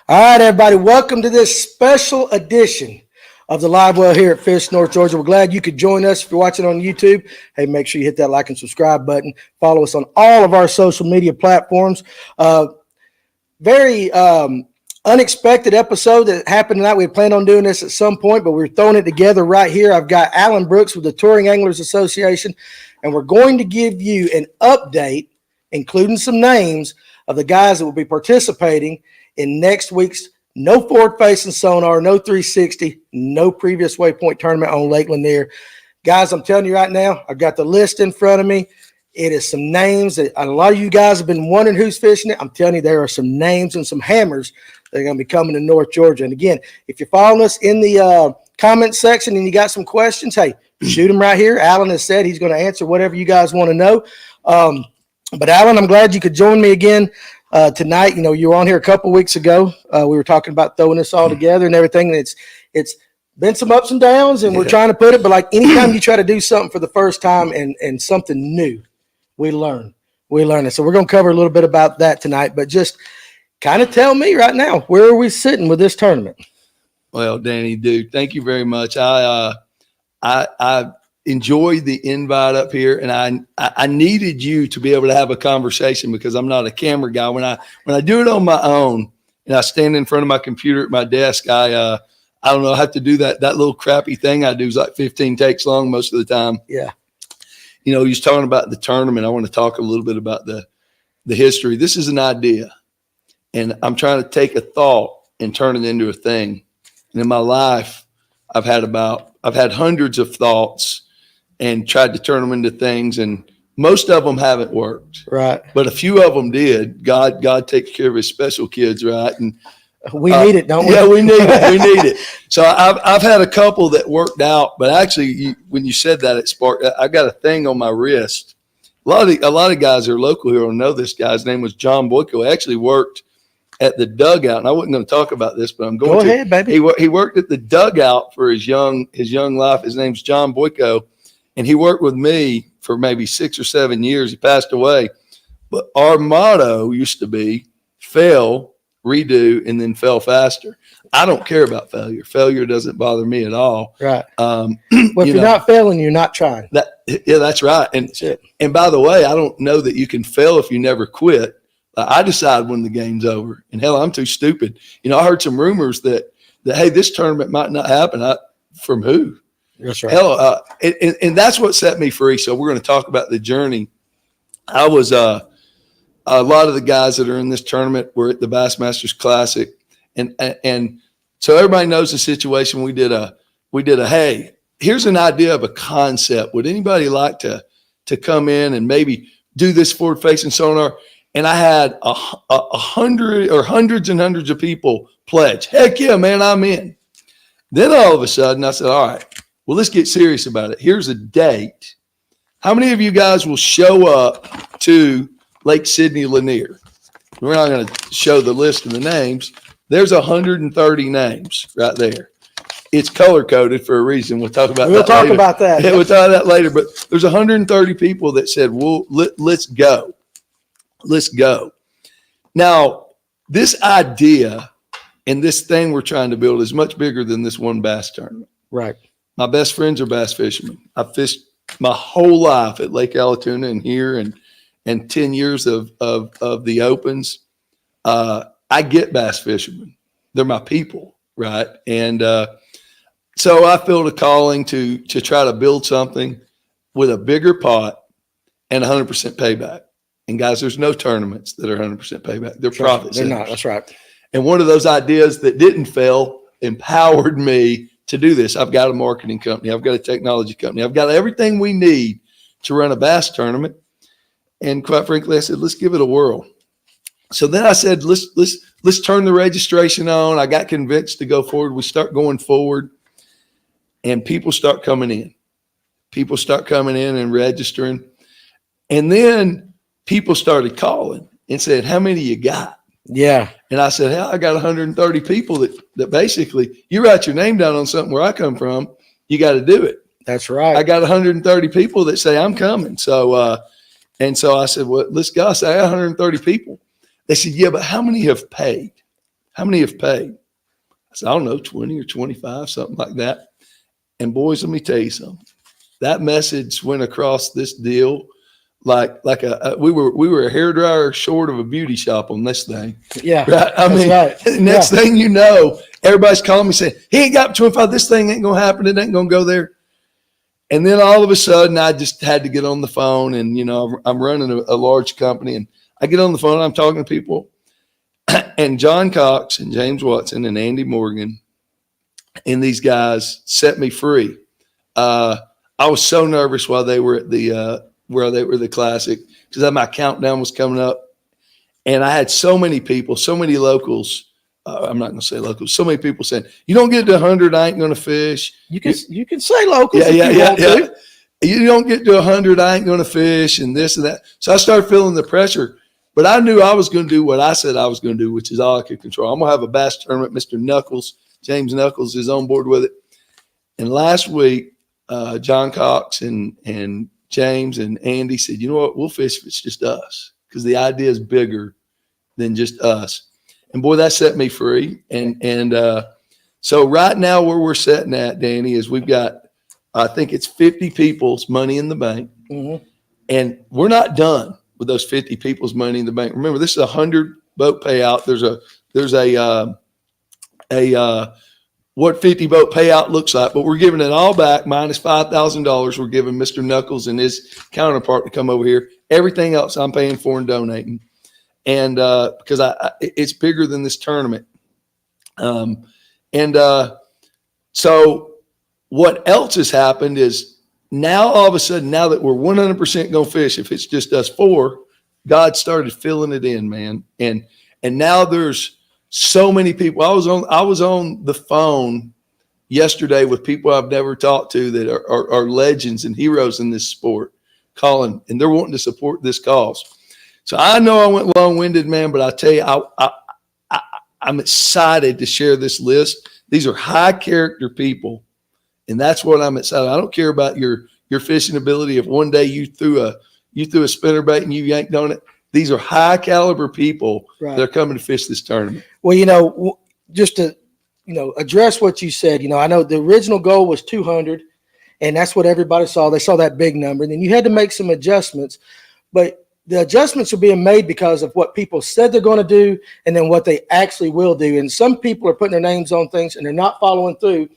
All right, everybody, welcome to this special edition of the Live Well here at Fish, North Georgia. We're glad you could join us. If you're watching on YouTube, hey, make sure you hit that like and subscribe button. Follow us on all of our social media platforms. Very unexpected episode that happened tonight. We had planned on doing this at some point, but we're throwing it together right here. I've got Alan Brooks with the Touring Anglers Association, and we're going to give you an update, including some names of the guys that will be participating in next week's no forward-facing sonar, no 360, no previous waypoint tournament on Lake Lanier. Guys, I'm telling you right now, I've got the list in front of me. It is some names that a lot of you guys have been wondering who's fishing it. I'm telling you, there are some names and some hammers that are going to be coming to North Georgia. And again, if you're following us in the comment section and you got some questions, hey, shoot them right here. Alan has said he's going to answer whatever you guys want to know. But Alan, I'm glad you could join me again tonight. You know, you were on here a couple weeks ago. We were talking about throwing this all together and everything. It's been some ups and downs, and we're trying to put it. But like anytime you try to do something for the first time and something new, we learn it. So we're going to cover a little bit about that tonight. But just kind of tell me right now, where are we sitting with this tournament? Well, Danny, dude, thank you very much. I enjoyed the invite up here, and I needed you to be able to have a conversation because I'm not a camera guy. When I do it on my own and I stand in front of my computer at my desk, I don't know, I have to do that little crappy thing I do is like 15 takes long most of the time. Yeah. You know, you're talking about the tournament. I want to talk a little bit about the history. This is an idea, and I'm trying to take a thought and turn it into a thing. And in my life, I've had hundreds of thoughts and tried to turn them into things, and most of them haven't worked. Right. But a few of them did. God takes care of his special kids, right? And we need it, don't we? Yeah, we need it. We need it. So I've had a couple that worked out, but actually, when you said that, it sparked. I got a thing on my wrist. A lot of guys that are local here will know this guy. His name was John Boyko. He actually worked at the dugout, and I wasn't going to talk about this, but I'm going to. Go ahead, baby. He worked at the dugout for his young life. His name's John Boyko, and he worked with me for maybe 6 or 7 years. He passed away, but our motto used to be fail, redo, and then fail faster. I don't care about failure. Failure doesn't bother me at all. Right. Well, if you're not failing, you're not trying. That's right. And by the way, I don't know that you can fail if you never quit. I decide when the game's over. And hell, I'm too stupid. You know, I heard some rumors that hey, this tournament might not happen. From who? That's right. Hell, and that's what set me free. So we're going to talk about the journey. I was a lot of the guys that are in this tournament were at the Bassmasters Classic, and so everybody knows the situation. We did a hey, here's an idea of a concept. Would anybody like to come in and maybe do this forward facing sonar? And I had a hundred or hundreds and hundreds of people pledge. Heck yeah, man, I'm in. Then all of a sudden I said, all right, well, let's get serious about it. Here's a date. How many of you guys will show up to Lake Sidney Lanier? We're not going to show the list of the names. There's 130 names right there. It's color coded for a reason. We'll talk about that later. Yeah, we'll talk about that later. But there's 130 people that said, well, let's go. Let's go. Now, this idea and this thing we're trying to build is much bigger than this one bass tournament. Right. My best friends are bass fishermen. I've fished my whole life at Lake Allatoona and here and 10 years of the opens. I get bass fishermen. They're my people, right? And so I felt a calling to try to build something with a bigger pot and 100% payback. And guys, there's no tournaments that are 100% payback. They're profit centers. They're not. That's right. And one of those ideas that didn't fail empowered me to do this. I've got a marketing company. I've got a technology company. I've got everything we need to run a bass tournament. And quite frankly, I said, let's give it a whirl. So then I said, let's turn the registration on. I got convinced to go forward. We start going forward, and people start coming in. People start coming in and registering. And then people started calling and said, how many you got? Yeah. And I said, hell, I got 130 people that basically, you write your name down on something where I come from, you got to do it. That's right. I got 130 people that say I'm coming. So, so I said, well, let's go. I said, I got 130 people. They said, yeah, but how many have paid? how many have paid? I said, I don't know, 20 or 25, something like that. And boys, let me tell you something. That message went across this deal like we were a hairdryer short of a beauty shop on this thing. Yeah. Right? I mean, right. next thing you know, everybody's calling me saying, he ain't got 25. This thing ain't going to happen. It ain't going to go there. And then all of a sudden, I just had to get on the phone. And, I'm running a large company. And I get on the phone and I'm talking to people. And John Cox and James Watson and Andy Morgan and these guys set me free. I was so nervous while they were at the Classic because my countdown was coming up. And I had so many people, so many locals. I'm not going to say locals. So many people saying, "You don't get to 100, I ain't going to fish." You can say locals. Yeah. You don't get to 100, I ain't going to fish, and this and that. So I started feeling the pressure, but I knew I was going to do what I said I was going to do, which is all I could control. I'm going to have a bass tournament. Mr. Knuckles, James Knuckles, is on board with it. And last week, John Cox and James and Andy said, "You know what? We'll fish if it's just us, because the idea is bigger than just us." And boy, that set me free. And so right now where we're sitting at, Danny, is we've got, I think it's 50 people's money in the bank. Mm-hmm. And we're not done with those 50 people's money in the bank. Remember, this is a 100 boat payout. There's a what 50 boat payout looks like, but we're giving it all back minus $5,000. We're giving Mr. Knuckles and his counterpart to come over here. Everything else I'm paying for and donating. And because it's bigger than this tournament. So what else has happened is now all of a sudden, now that we're 100% going to fish, if it's just us four, God started filling it in, man. And now there's so many people. I was on the phone yesterday with people I've never talked to that are legends and heroes in this sport calling, and they're wanting to support this cause. So I know I went long-winded, man, but I tell you, I'm excited to share this list. These are high-character people, and that's what I'm excited. I don't care about your fishing ability. If one day you threw a spinnerbait and you yanked on it, these are high-caliber people that are coming to fish this tournament. Well, just to address what you said, I know the original goal was 200, and that's what everybody saw. They saw that big number, and then you had to make some adjustments, but the adjustments are being made because of what people said they're going to do and then what they actually will do. And some people are putting their names on things and they're not following through.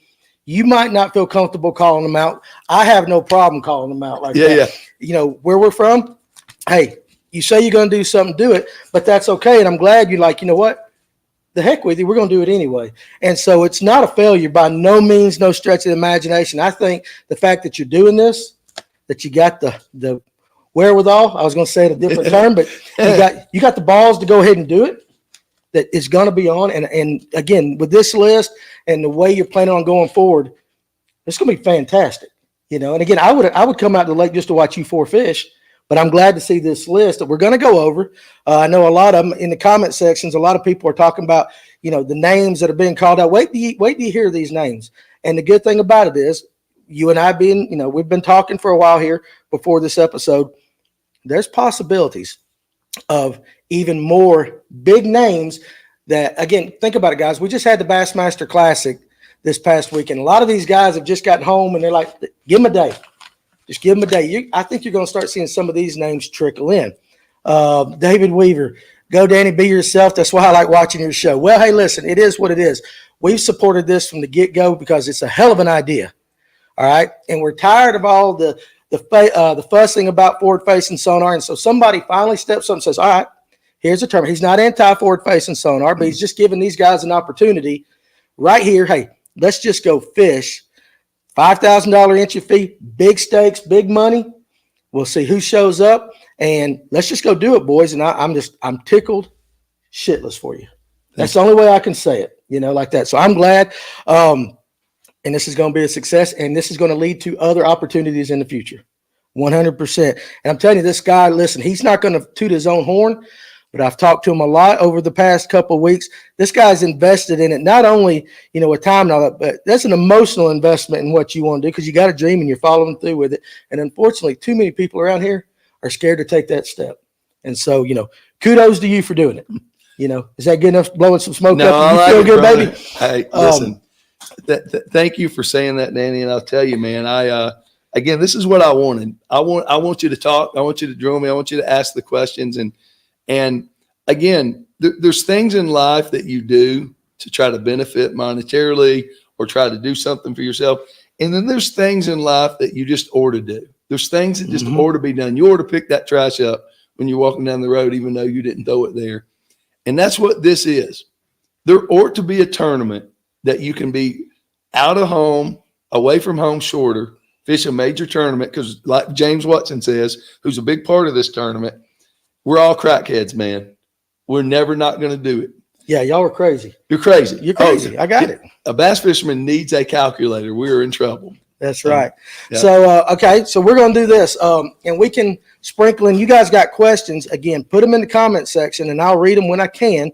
You might not feel comfortable calling them out. I have no problem calling them out like that. Yeah. Where we're from, hey, you say you're going to do something, do it, but that's okay. And I'm glad you're like, you know what? The heck with you. We're going to do it anyway. And so it's not a failure by no means, no stretch of the imagination. I think the fact that you're doing this, that you got the wherewithal, I was going to say it a different term, but you got the balls to go ahead and do it, that it's going to be on. And again, with this list and the way you're planning on going forward, it's going to be fantastic. And again, I would come out to the lake just to watch you four fish, but I'm glad to see this list that we're going to go over. I know a lot of them in the comment sections, a lot of people are talking about, the names that are being called out. Wait till you hear these names. And the good thing about it is, you and I we've been talking for a while here before this episode. There's possibilities of even more big names that, again, think about it, guys. We just had the Bassmaster Classic this past weekend. A lot of these guys have just gotten home and they're like, give them a day. Just give them a day. I think you're going to start seeing some of these names trickle in. David Weaver, go Danny, be yourself. That's why I like watching your show. Well, hey, listen, it is what it is. We've supported this from the get-go because it's a hell of an idea. All right. And we're tired of all the fussing about forward-facing sonar. And so somebody finally steps up and says, all right, here's a term. He's not anti-forward-facing sonar, but he's just giving these guys an opportunity right here. Hey, let's just go fish. $5,000 entry fee, big stakes, big money. We'll see who shows up, and let's just go do it, boys. And I'm tickled shitless for you. That's the only way I can say it, like that. So I'm glad. And this is going to be a success, and this is going to lead to other opportunities in the future, 100%. And I'm telling you, this guy, listen, he's not going to toot his own horn, but I've talked to him a lot over the past couple of weeks. This guy's invested in it, not only, with time and all that, but that's an emotional investment in what you want to do because you got a dream and you're following through with it. And unfortunately, too many people around here are scared to take that step. And so, kudos to you for doing it. Is that good enough? Blowing some smoke No, up? I You like feel it, good, brother. baby? Hey, listen. Thank you for saying that, Danny. And I'll tell you, man. Again, this is what I wanted. I want you to talk. I want you to drill me. I want you to ask the questions. And again, there's things in life that you do to try to benefit monetarily or try to do something for yourself. And then there's things in life that you just ought to do. There's things that just ought to be done. You ought to pick that trash up when you're walking down the road, even though you didn't throw it there. And that's what this is. There ought to be a tournament that you can be out of home, away from home shorter, fish a major tournament. Because like James Watson says, who's a big part of this tournament, we're all crackheads, man. We're never not going to do it. Yeah, y'all are crazy. You're crazy. You're crazy. I got it. A bass fisherman needs a calculator. We're in trouble. That's right. Yeah. So, okay, so we're going to do this, and we can sprinkle in. You guys got questions, again, put them in the comment section, and I'll read them when I can.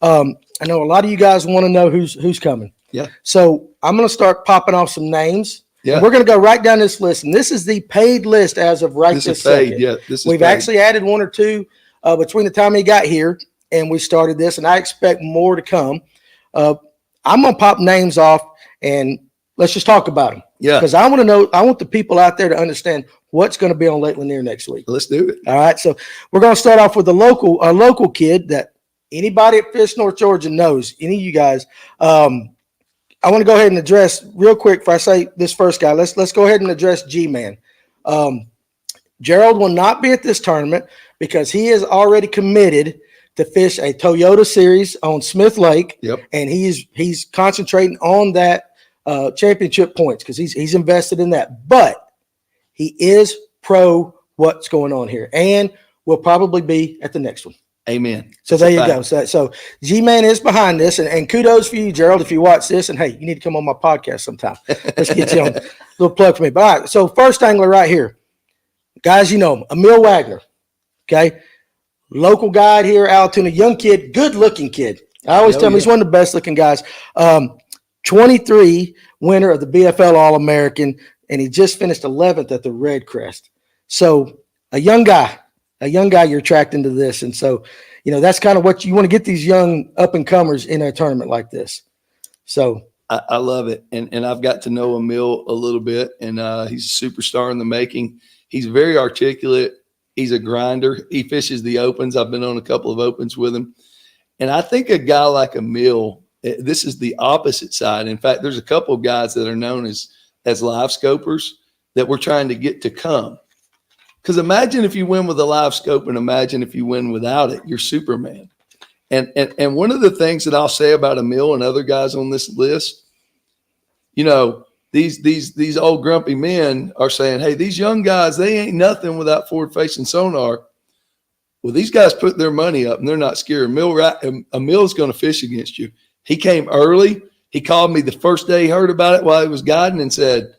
I know a lot of you guys want to know who's coming. Yeah. So I'm going to start popping off some names. Yeah. We're going to go right down this list, and this is the paid list as of this is second. paid. Yeah, this is We've paid. actually added one or two between the time he got here and we started this, and I expect more to come. I'm going to pop names off, and let's just talk about them. Yeah. Because I want to know, I want the people out there to understand what's going to be on Lake Lanier next week. Let's do it. All right. So we're going to start off with a local kid that anybody at Fish North Georgia knows, any of you guys. I want to go ahead and address real quick before I say this first guy. Let's go ahead and address G-Man. Gerald will not be at this tournament because he is already committed to fish a Toyota Series on Smith Lake. Yep. And he's concentrating on that championship points because he's invested in that. But he is pro what's going on here and will probably be at the next one. Amen. So there you go. So G-Man is behind this, and kudos for you, Gerald, if you watch this. And hey, you need to come on my podcast sometime. Let's get you on. A little plug for me. But all right, so first angler right here, guys, you know him, Emil Wagner. Okay, local guide here, Altoona, young kid, good-looking kid. I always tell him he's one of the best-looking guys. 23 winner of the BFL All-American, and he just finished 11th at the Red Crest. So a young guy you're attracting to this. And so, that's kind of what you want to get these young up-and-comers in a tournament like this. So I love it. And I've got to know Emil a little bit, and he's a superstar in the making. He's very articulate. He's a grinder. He fishes the opens. I've been on a couple of opens with him. And I think a guy like Emil, this is the opposite side. In fact, there's a couple of guys that are known as live scopers that we're trying to get to come. Because imagine if you win with a live scope and imagine if you win without it, you're Superman. And one of the things that I'll say about Emil and other guys on this list, these old grumpy men are saying, hey, these young guys, they ain't nothing without forward-facing sonar. Well, these guys put their money up and they're not scared. Emil's going to fish against you. He came early. He called me the first day he heard about it while he was guiding and said,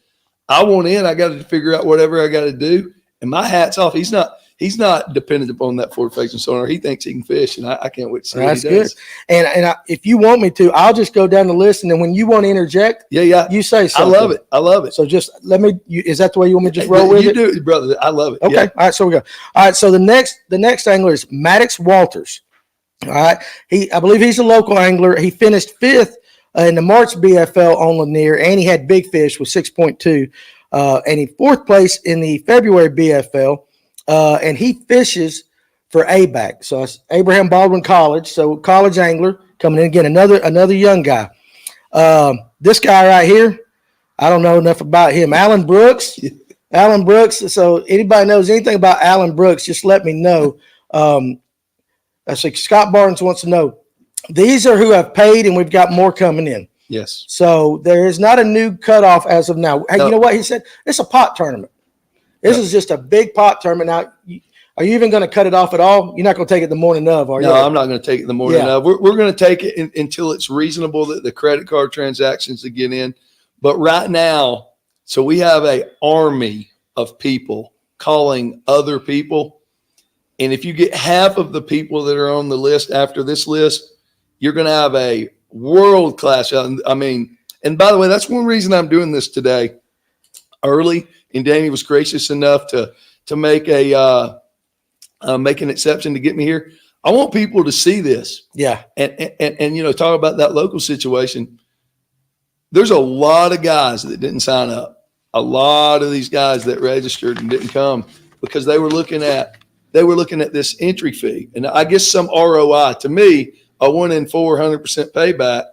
I want in. I got to figure out whatever I got to do. And my hat's off. He's not dependent upon that forward-facing sonar. He thinks he can fish, and I can't wait to see what he does. Good. And if you want me to, I'll just go down the list, and then when you want to interject, you say something. I love it. So just let me. Is that the way you want me to just roll with it? You do it, brother. I love it. Okay. Yeah. All right. So we go. All right. So the next angler is Maddox Walters. All right. I believe he's a local angler. He finished 5th in the March BFL on Lanier, and he had big fish with 6.2. And he 4th place in the February BFL, and he fishes for ABAC. So it's Abraham Baldwin College. So college angler coming in again, another young guy. This guy right here, I don't know enough about him. Alan Brooks. Alan Brooks. So anybody knows anything about Alan Brooks, just let me know. I say Scott Barnes wants to know. These are who have paid, and we've got more coming in. Yes. So there is not a new cutoff as of now. Hey, you know what he said? It's a pot tournament. This is just a big pot tournament. Now, are you even going to cut it off at all? You're not going to take it the morning of, are you? No, I'm not going to take it the morning of. We're going to take it until it's reasonable that the credit card transactions to get in. But right now, so we have an army of people calling other people. And if you get half of the people that are on the list after this list, you're going to have a world-class. I mean, and by the way, that's one reason I'm doing this today early. And Danny was gracious enough to make an exception to get me here. I want people to see this. Yeah. And you know, talk about that local situation. There's a lot of guys that didn't sign up. A lot of these guys that registered and didn't come because they were looking at this entry fee. And I guess some ROI. To me, a 1 in 4, 100% payback,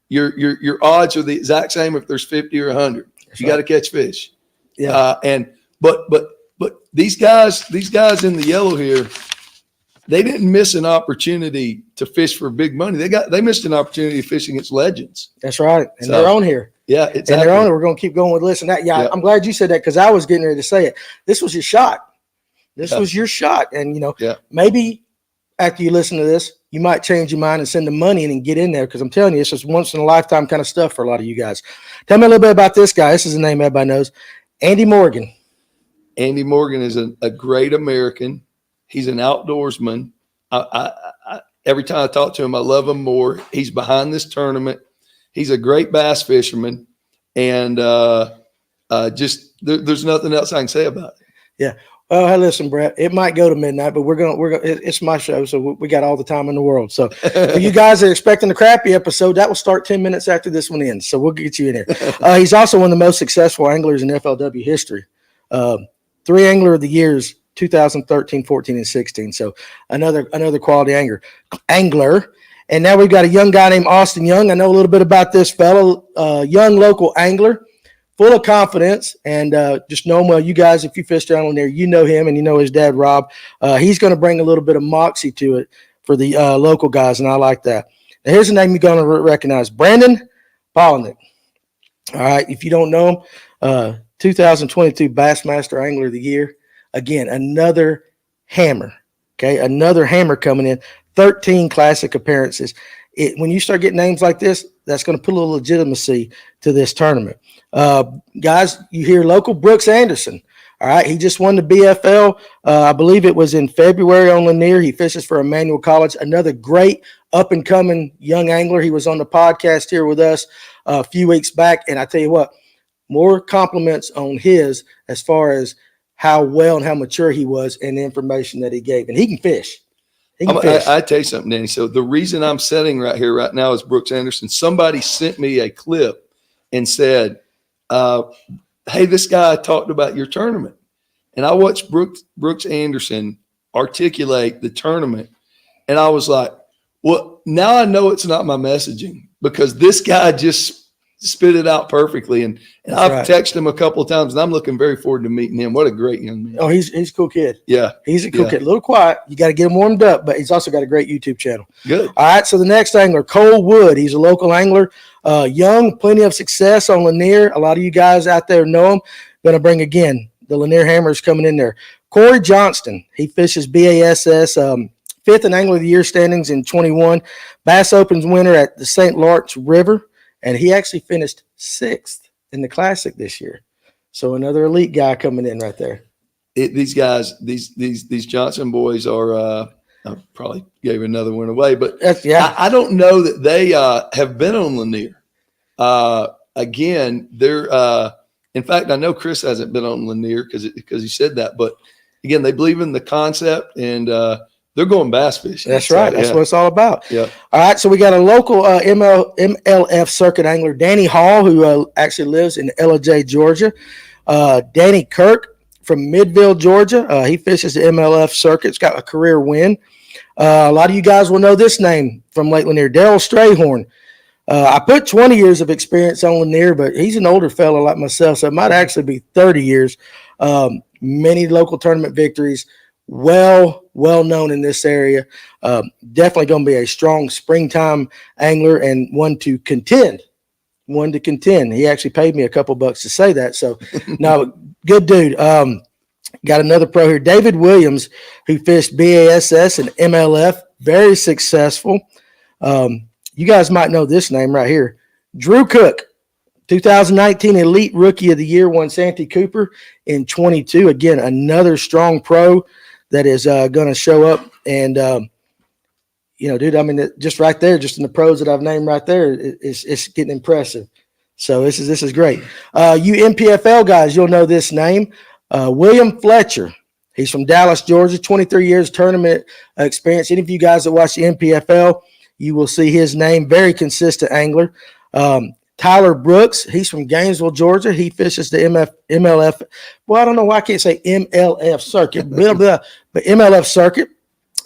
your odds are the exact same if there's 50 or 100. You got to catch fish. Yeah. But these guys in the yellow here, they didn't miss an opportunity to fish for big money. They missed an opportunity to fish against legends. That's right. And they're on here. Yeah, exactly. And they're on it. We're going to keep going with listen. I'm glad you said that because I was getting ready to say it. This was your shot. This was your shot. And, you know, maybe after you listen to this, you might change your mind and send the money in and get in there because I'm telling you, it's just once in a lifetime kind of stuff for a lot of you guys. Tell me a little bit about this guy. This is a name everybody knows. Andy Morgan. Andy Morgan is a great American. He's an outdoorsman. Every time I talk to him, I love him more. He's behind this tournament. He's a great bass fisherman. And there's nothing else I can say about it. Yeah. Well, hey, listen, Brett, it might go to midnight, but we're going it's my show. So we got all the time in the world. So for you guys that are expecting the crappy episode, that will start 10 minutes after this one ends. So we'll get you in here. He's also one of the most successful anglers in FLW history. 3 Angler of the Years, 2013, 14, and 16. So another quality angler. And now we've got a young guy named Austin Young. I know a little bit about this fellow, young local angler, full of confidence, and just know him well. You guys, if you fish down on there, you know him, and you know his dad, Rob. He's going to bring a little bit of moxie to it for the local guys, and I like that. Now, here's a name you're going to recognize, Brandon Polnick. All right, if you don't know him, 2022 Bassmaster Angler of the Year. Again, another hammer, okay? Another hammer coming in, 13 classic appearances. When you start getting names like this, that's going to put a little legitimacy to this tournament. Guys, you hear local Brooks Anderson. All right, he just won the BFL. I believe it was in February on Lanier. He fishes for Emmanuel College. Another great up-and-coming young angler. He was on the podcast here with us a few weeks back, and I tell you what, more compliments on his as far as how well and how mature he was and the information that he gave. And he can fish. I tell you something, Danny. So the reason I'm sitting right here right now is Brooks Anderson. Somebody sent me a clip and said, hey, this guy talked about your tournament. And I watched Brooks Anderson articulate the tournament. And I was like, well, now I know it's not my messaging because this guy just spit it out perfectly. And I've texted him a couple of times, and I'm looking very forward to meeting him. What a great young man. Oh, he's a cool kid. Yeah. He's a cool kid. A little quiet. You got to get him warmed up, but he's also got a great YouTube channel. Good. All right, so the next angler, Cole Wood. He's a local angler, young, plenty of success on Lanier. A lot of you guys out there know him. Going to bring, again, the Lanier Hammers coming in there. Corey Johnston. He fishes BASS, 5th in Angler of the Year standings in 21. Bass Opens winner at the St. Lawrence River. And he actually finished 6th in the Classic this year. So another elite guy coming in right there. These guys, these Johnson boys are I probably gave another one away, but I don't know that they have been on Lanier. Again, they're in fact, I know Chris hasn't been on Lanier because he said that, but again, they believe in the concept and they're going bass fishing. That's right. That's what it's all about. Yeah. All right. So we got a local MLF circuit angler, Danny Hall, who actually lives in LJ, Georgia. Danny Kirk from Midville, Georgia. He fishes the MLF circuit. He's got a career win. A lot of you guys will know this name from Lake Lanier, Daryl Strayhorn. I put 20 years of experience on Lanier, but he's an older fellow like myself, so it might actually be 30 years. Many local tournament victories. Well known in this area. Definitely going to be a strong springtime angler and one to contend. He actually paid me a couple bucks to say that. So, no, good dude. Got another pro here, David Williams, who fished BASS and MLF. Very successful. You guys might know this name right here. Drew Cook, 2019 Elite Rookie of the Year, won Santee Cooper in 22. Again, another strong pro that is going to show up. And, dude, I mean, just right there, just in the pros that I've named right there, it's getting impressive. So this is great. You MPFL guys, you'll know this name. William Fletcher. He's from Dallas, Georgia, 23 years tournament experience. Any of you guys that watch the NPFL, you will see his name, very consistent angler. Tyler Brooks, he's from Gainesville, Georgia. He fishes the MLF. Well, I don't know why I can't say MLF circuit, blah, blah, but MLF circuit.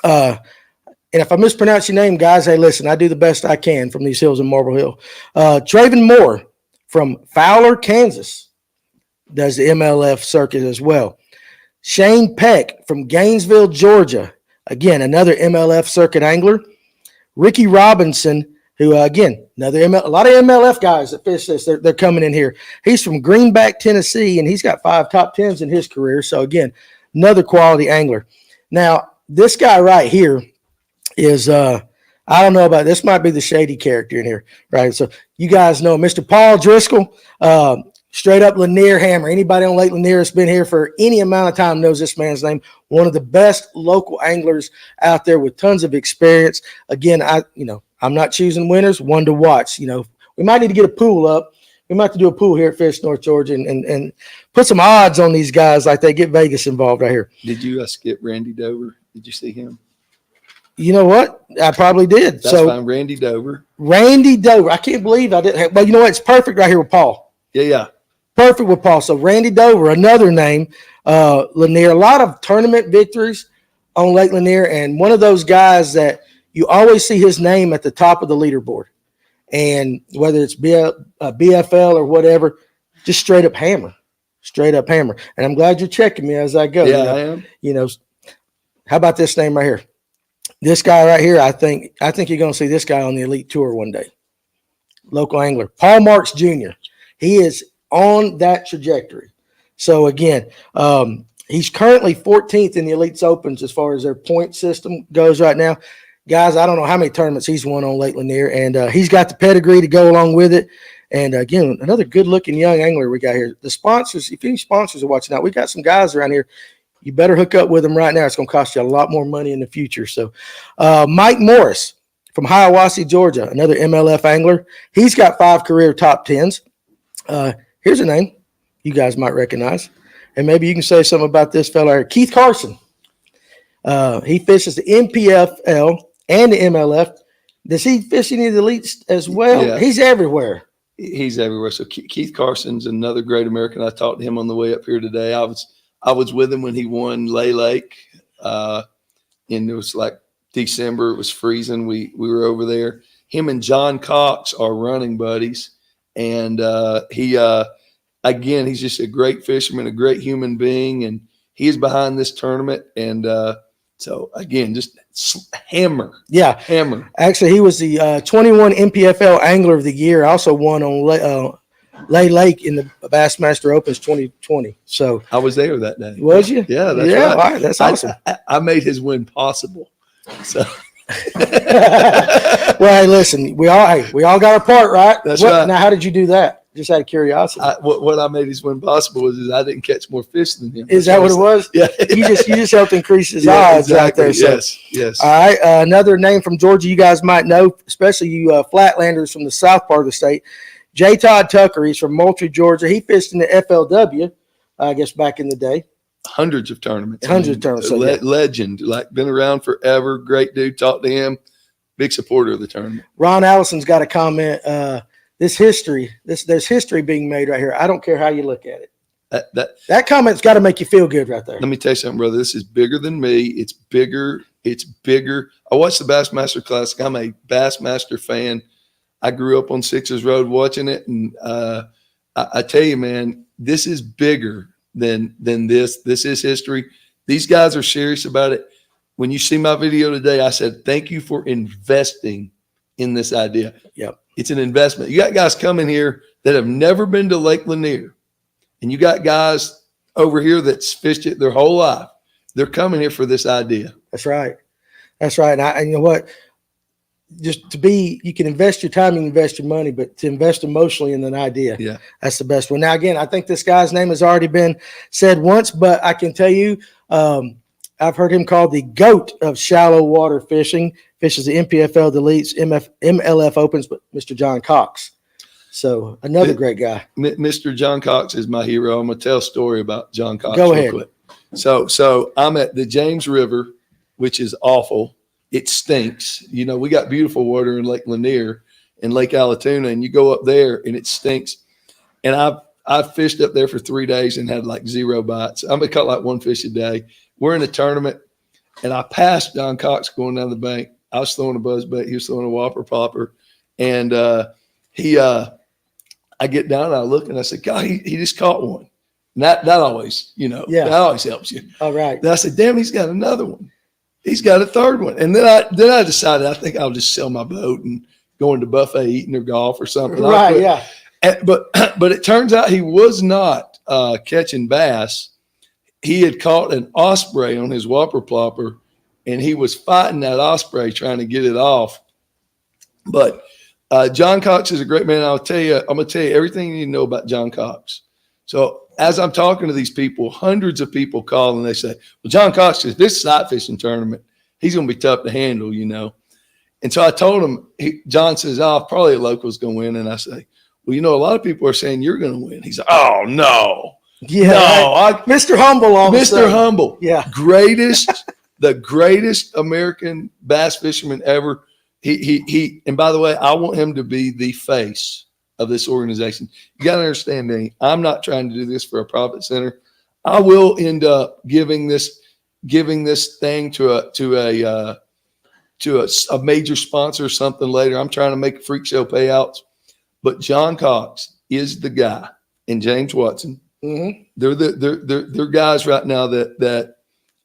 And if I mispronounce your name, guys, hey, listen, I do the best I can from these hills in Marble Hill. Traven Moore from Fowler, Kansas, does the MLF circuit as well. Shane Peck from Gainesville, Georgia. Again, another MLF circuit angler. Ricky Robinson, who, again, a lot of MLF guys that fish this, they're coming in here. He's from Greenback, Tennessee, and he's got 5 top 10s in his career. So, again, another quality angler. Now, this guy right here is, I don't know about this, might be the shady character in here, right? So, you guys know Mr. Paul Driscoll, straight up Lanier hammer. Anybody on Lake Lanier that's been here for any amount of time knows this man's name. One of the best local anglers out there with tons of experience. Again, I'm not choosing winners, one to watch. We might need to get a pool up. We might have to do a pool here at Fish North Georgia and put some odds on these guys like they get Vegas involved right here. Did you skip Randy Dover? Did you see him? You know what? I probably did. That's fine. Randy Dover. I can't believe I didn't. But you know what? It's perfect right here with Paul. Yeah. Perfect with Paul. So Randy Dover, another name, Lanier, a lot of tournament victories on Lake Lanier, and one of those guys that you always see his name at the top of the leaderboard. And whether it's BFL or whatever, just straight up hammer. And I'm glad you're checking me as I go. Yeah, I am. How about this name right here? This guy right here, I think you're going to see this guy on the Elite Tour one day. Local angler, Paul Marks Jr. He is on that trajectory. So again, he's currently 14th in the Elites Opens as far as their point system goes right now. Guys, I don't know how many tournaments he's won on Lake Lanier, and he's got the pedigree to go along with it. And again, another good-looking young angler we got here. The sponsors, if any sponsors are watching out, we got some guys around here. You better hook up with them right now. It's going to cost you a lot more money in the future. So Mike Morris from Hiawassee, Georgia, another MLF angler. He's got 5 career top 10s. Here's a name you guys might recognize, and maybe you can say something about this fella here. Keith Carson. He fishes the NPFL and the MLF. Does he fish any of the elites as well? Yeah. He's everywhere. He's everywhere. So Keith Carson's another great American. I talked to him on the way up here today. I was with him when he won Lay Lake, and it was like December. It was freezing. We were over there. Him and John Cox are running buddies. And he's just a great fisherman, a great human being, and he is behind this tournament. And so, again, just hammer. Yeah. Hammer. Actually, he was the 21 NPFL Angler of the Year. Also won on Lay Lake in the Bassmaster Opens 2020. So I was there that day. Was you? Yeah, that's right. All right, that's awesome. I made his win possible. So. Well, hey, listen, we all got our part, right? That's right. Now, how did you do that? Just out of curiosity. What I made his win possible is I didn't catch more fish than him. Is that what it was? Yeah. You just helped increase his odds exactly. right there. So. Yes. All right. Another name from Georgia you guys might know, especially you Flatlanders from the south part of the state. J. Todd Tucker. He's from Moultrie, Georgia. He fished in the FLW, I guess, back in the day. Hundreds of tournaments. So, legend, like been around forever. Great dude. Talked to him. Big supporter of the tournament. Ron Allison's got a comment. There's history being made right here. I don't care how you look at it. That comment's got to make you feel good right there. Let me tell you something, brother. This is bigger than me. It's bigger. I watched the Bassmaster Classic. I'm a Bassmaster fan. I grew up on Sixers Road watching it, and I tell you, man, this is bigger than this. This is history. These guys are serious about it. When you see my video today, I said, thank you for investing in this idea. Yep. It's an investment. You got guys coming here that have never been to Lake Lanier, and you got guys over here that's fished it their whole life. They're coming here for this idea. That's right. And you know what? You can invest your time, you can invest your money, but to invest emotionally in an idea, that's the best one. Now, again, I think this guy's name has already been said once, but I can tell you, I've heard him called the GOAT of shallow water fishing. Fishes the NPFL, the Elites, MLF Opens, but Mr. John Cox. So another great guy. Mr. John Cox is my hero. I'm going to tell a story about John Cox. Go ahead. Quick. So I'm at the James River, which is awful. It stinks. You know, we got beautiful water in Lake Lanier and Lake Allatoona, and you go up there and it stinks. And I've fished up there for 3 days and had like 0 bites. I'm gonna cut like 1 fish a day. We're in a tournament, and I passed John Cox going down the bank. I was throwing a buzzbait. He was throwing a whopper popper, and I get down and I look and I said, God, he just caught one. And that always, that always helps you. All right. Then I said, damn, he's got another one. He's got a third one. And then I decided I think I'll just sell my boat and go into buffet eating or golf or something. Right, yeah. But it turns out he was not catching bass. He had caught an osprey on his whopper plopper, and he was fighting that osprey trying to get it off. But John Cox is a great man. I'm going to tell you everything you need to know about John Cox. So as I'm talking to these people, hundreds of people call and they say, well, John Cox says this sight fishing tournament, he's going to be tough to handle, And so I told him, John says, probably a local's going to win. And I say, well, a lot of people are saying you're going to win. He's like, oh, no. Yeah. No. Mr. Humble. Mr. Humble. Yeah. The greatest American bass fisherman ever. He, and by the way, I want him to be the face of this organization. You got to understand, Danny, I'm not trying to do this for a profit center. I will end up giving this thing to a major sponsor or something later. I'm trying to make freak show payouts, but John Cox is the guy, and James Watson. Mm-hmm. They're guys right now that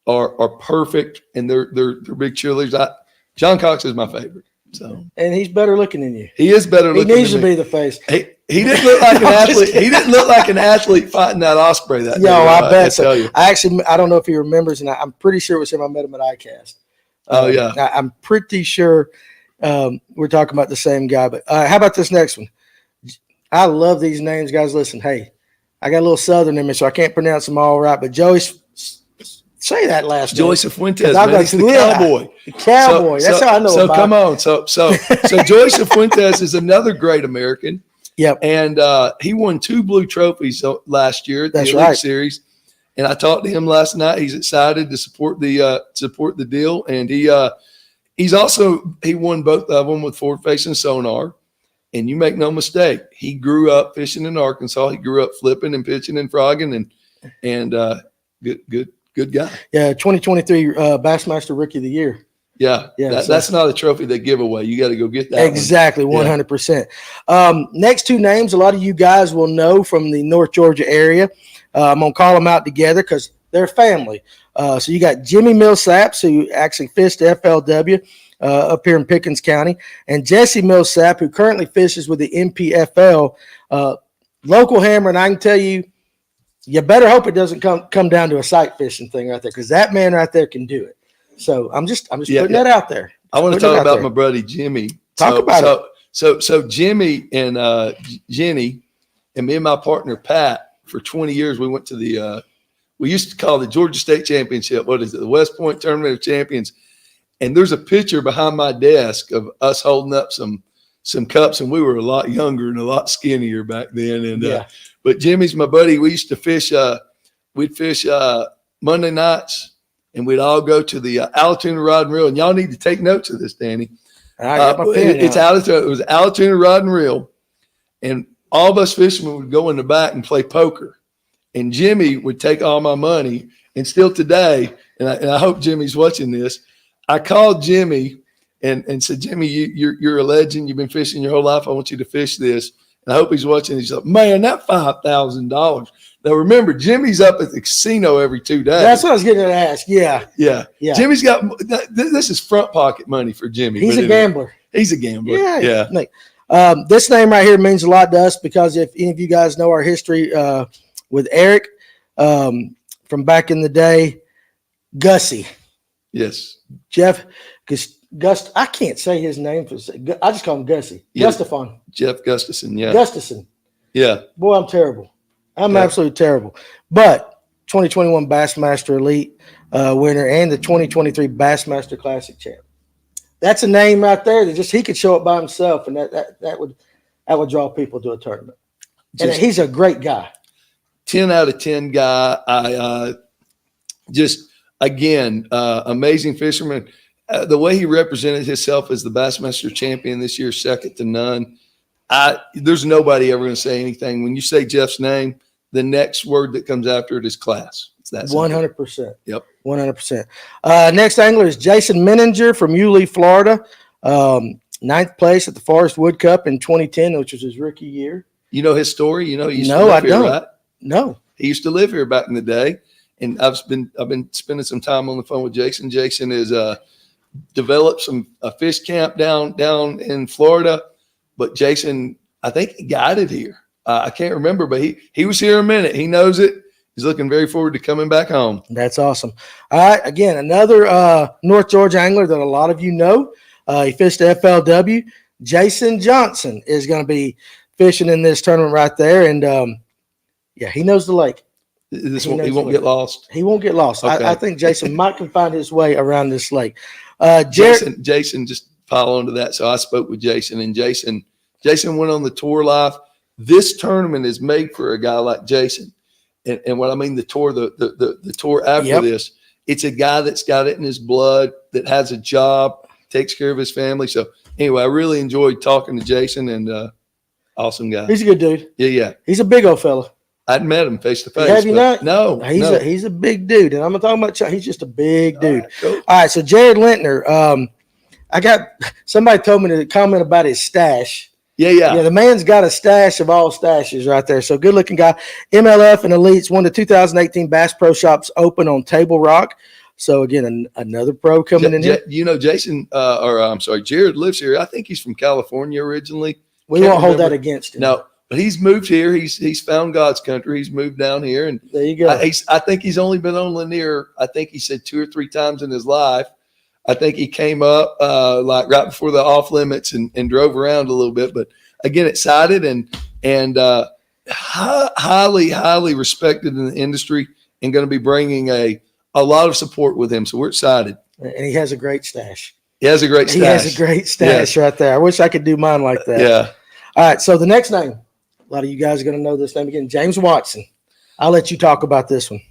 are perfect, and they're big cheerleaders. John Cox is my favorite. So, and he's better looking than you. He is better looking. He needs to be the face. He didn't look like an athlete. He didn't look like an athlete fighting that osprey that day. No, I bet so. Tell you. I don't know if he remembers, and I'm pretty sure it was him. I met him at ICAST. Oh yeah, I'm pretty sure we're talking about the same guy. But how about this next one? I love these names, guys. Listen, hey, I got a little Southern in me, so I can't pronounce them all right. But say that last name. Joyce Fuentes, man, he's the cowboy. The cowboy. That's how I know about. So come on. So Joyce Fuentes is another great American. Yep. And he won 2 blue trophies last year at the Elite Series. And I talked to him last night. He's excited to support the deal. And he won both of them with forward facing sonar. And you make no mistake, he grew up fishing in Arkansas. He grew up flipping and pitching and frogging and good guy. Yeah, 2023 Bassmaster Rookie of the Year. Yeah. That's not a trophy they give away. You got to go get that. Exactly, 100%. Next 2 names, a lot of you guys will know from the North Georgia area. I'm going to call them out together because they're family. So you got Jimmy Millsaps, who actually fished FLW up here in Pickens County, and Jesse Millsap, who currently fishes with the MPFL. Local hammer, and I can tell you, you better hope it doesn't come down to a sight fishing thing right there, because that man right there can do it. So I'm just putting that out there. I want to talk about my buddy Jimmy. So Jimmy and Jenny and me and my partner Pat, for 20 years we went to we used to call the Georgia State Championship. What is it? The West Point Tournament of Champions. And there's a picture behind my desk of us holding up some cups, and we were a lot younger and a lot skinnier back then. And but Jimmy's my buddy. We used to fish. We'd fish Monday nights, and we'd all go to the Allatoona Rod and Reel. And y'all need to take notes of this, Danny. It's Allatoona. It was Allatoona Rod and Reel, and all of us fishermen would go in the back and play poker. And Jimmy would take all my money. And still today, and I hope Jimmy's watching this, I called Jimmy and said, Jimmy, you're a legend. You've been fishing your whole life. I want you to fish this. And I hope he's watching. He's like, man, that $5,000. Now, remember, Jimmy's up at the casino every 2 days. That's what I was getting to ask. Yeah. Jimmy's got – this is front pocket money for Jimmy. He's a gambler. He's a gambler. Yeah. This name right here means a lot to us because if any of you guys know our history with Eric from back in the day, Gussie. Yes. Jeff, because I can't say his name. I just call him Gussie. Yeah. Gustafson. Jeff Gustafson, yeah. Gustafson. Yeah. Boy, I'm terrible. I'm absolutely terrible. But 2021 Bassmaster Elite winner and the 2023 Bassmaster Classic champ. That's a name right there that just he could show up by himself, and that would draw people to a tournament. And he's a great guy. 10 out of 10 guy. just again, amazing fisherman. The way he represented himself as the Bassmaster champion this year, second to none. There's nobody ever going to say anything. When you say Jeff's name, the next word that comes after it is class. It's that 100%. Yep. 100%. Next angler is Jason Menninger from Yulee, Florida. Ninth place at the Forest Wood Cup in 2010, which was his rookie year. You know his story? You know, he used to No, live I here, don't. right? No. He used to live here back in the day. And I've been spending some time on the phone with Jason. Jason has developed a fish camp down in Florida. But Jason, I think he guided here. I can't remember, but he was here a minute. He knows it. He's looking very forward to coming back home. That's awesome. All right, again, another North Georgia angler that a lot of you know. He fished FLW. Jason Johnson is going to be fishing in this tournament right there, and he knows the lake. He won't get lost. He won't get lost. Okay. I think Jason might can find his way around this lake. Jason, just follow on to that. So I spoke with Jason, and Jason went on the tour live. This tournament is made for a guy like Jason. And what I mean, the tour, the tour after this, it's a guy that's got it in his blood, that has a job, takes care of his family. So anyway, I really enjoyed talking to Jason, and awesome guy. He's a good dude. Yeah. He's a big old fella. I'd met him face to face. Have you not? No. He's a big dude, and I'm not talking about. He's just a big dude. All right, cool. All right, so Jared Lintner. I got somebody told me to comment about his stash. Yeah, the man's got a stash of all stashes right there. So good looking guy. MLF and Elites won the 2018 Bass Pro Shops Open on Table Rock. So again, another pro coming in here. You know, Jason, Jared lives here. I think he's from California originally. We won't hold that against him. No, but he's moved here. He's found God's country. He's moved down here, and there you go. I think he's only been on Lanier. I think he said 2 or 3 times in his life. I think he came up like right before the off limits and drove around a little bit, but again, excited and highly respected in the industry, and going to be bringing a lot of support with him. So we're excited. And he has a great stash. He has a great stash right there. I wish I could do mine like that. Yeah. All right. So the next name, a lot of you guys are going to know this name again, James Watson. I'll let you talk about this one.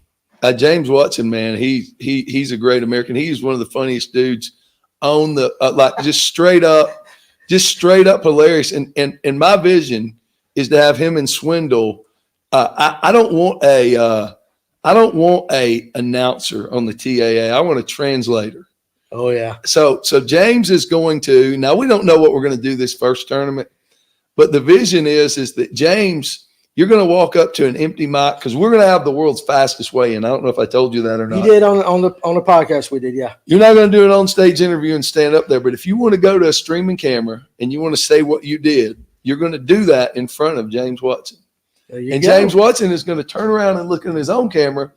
James Watson, man, he's a great American. He's one of the funniest dudes on the just straight up hilarious. And my vision is to have him and Swindle. I don't want a announcer on the TAA. I want a translator. Oh yeah. So James is going to, now we don't know what we're going to do this first tournament, but the vision is that James, you're going to walk up to an empty mic, because we're going to have the world's fastest weigh in. I don't know if I told you that or not. You did on the podcast we did, yeah. You're not going to do an on-stage interview and stand up there, but if you want to go to a streaming camera and you want to say what you did, you're going to do that in front of James Watson. And James Watson is going to turn around and look in his own camera,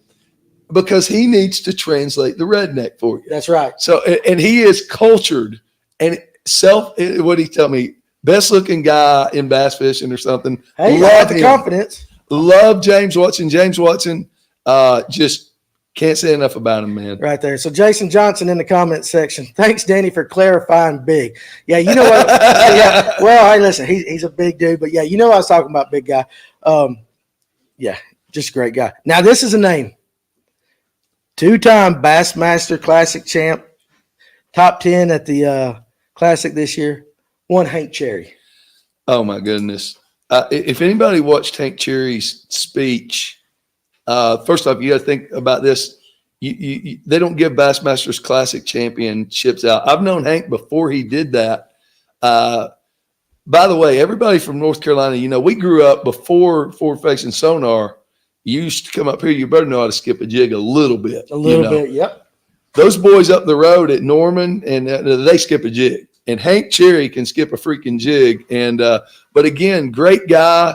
because he needs to translate the redneck for you. That's right. So, and he is cultured and what did he tell me? Best looking guy in bass fishing or something. Hey, love the confidence. Love James Watson. James Watson, just can't say enough about him, man. Right there. So Jason Johnson in the comment section. Thanks, Danny, for clarifying big. Yeah, you know what? Yeah. Well, hey, listen, he's a big dude, but yeah, you know what I was talking about, big guy. Yeah, just a great guy. Now this is a name. 2-time Bassmaster Classic champ, top 10 at the Classic this year. One Hank Cherry. Oh my goodness! If anybody watched Hank Cherry's speech, first off, you got to think about this. They don't give Bassmasters Classic championships out. I've known Hank before he did that. By the way, everybody from North Carolina, you know, we grew up before forward facing sonar. You used to come up here, you better know how to skip a jig a little bit. A little bit, yep. Those boys up the road at Norman, and they skip a jig. And Hank Cherry can skip a freaking jig. And but again, great guy.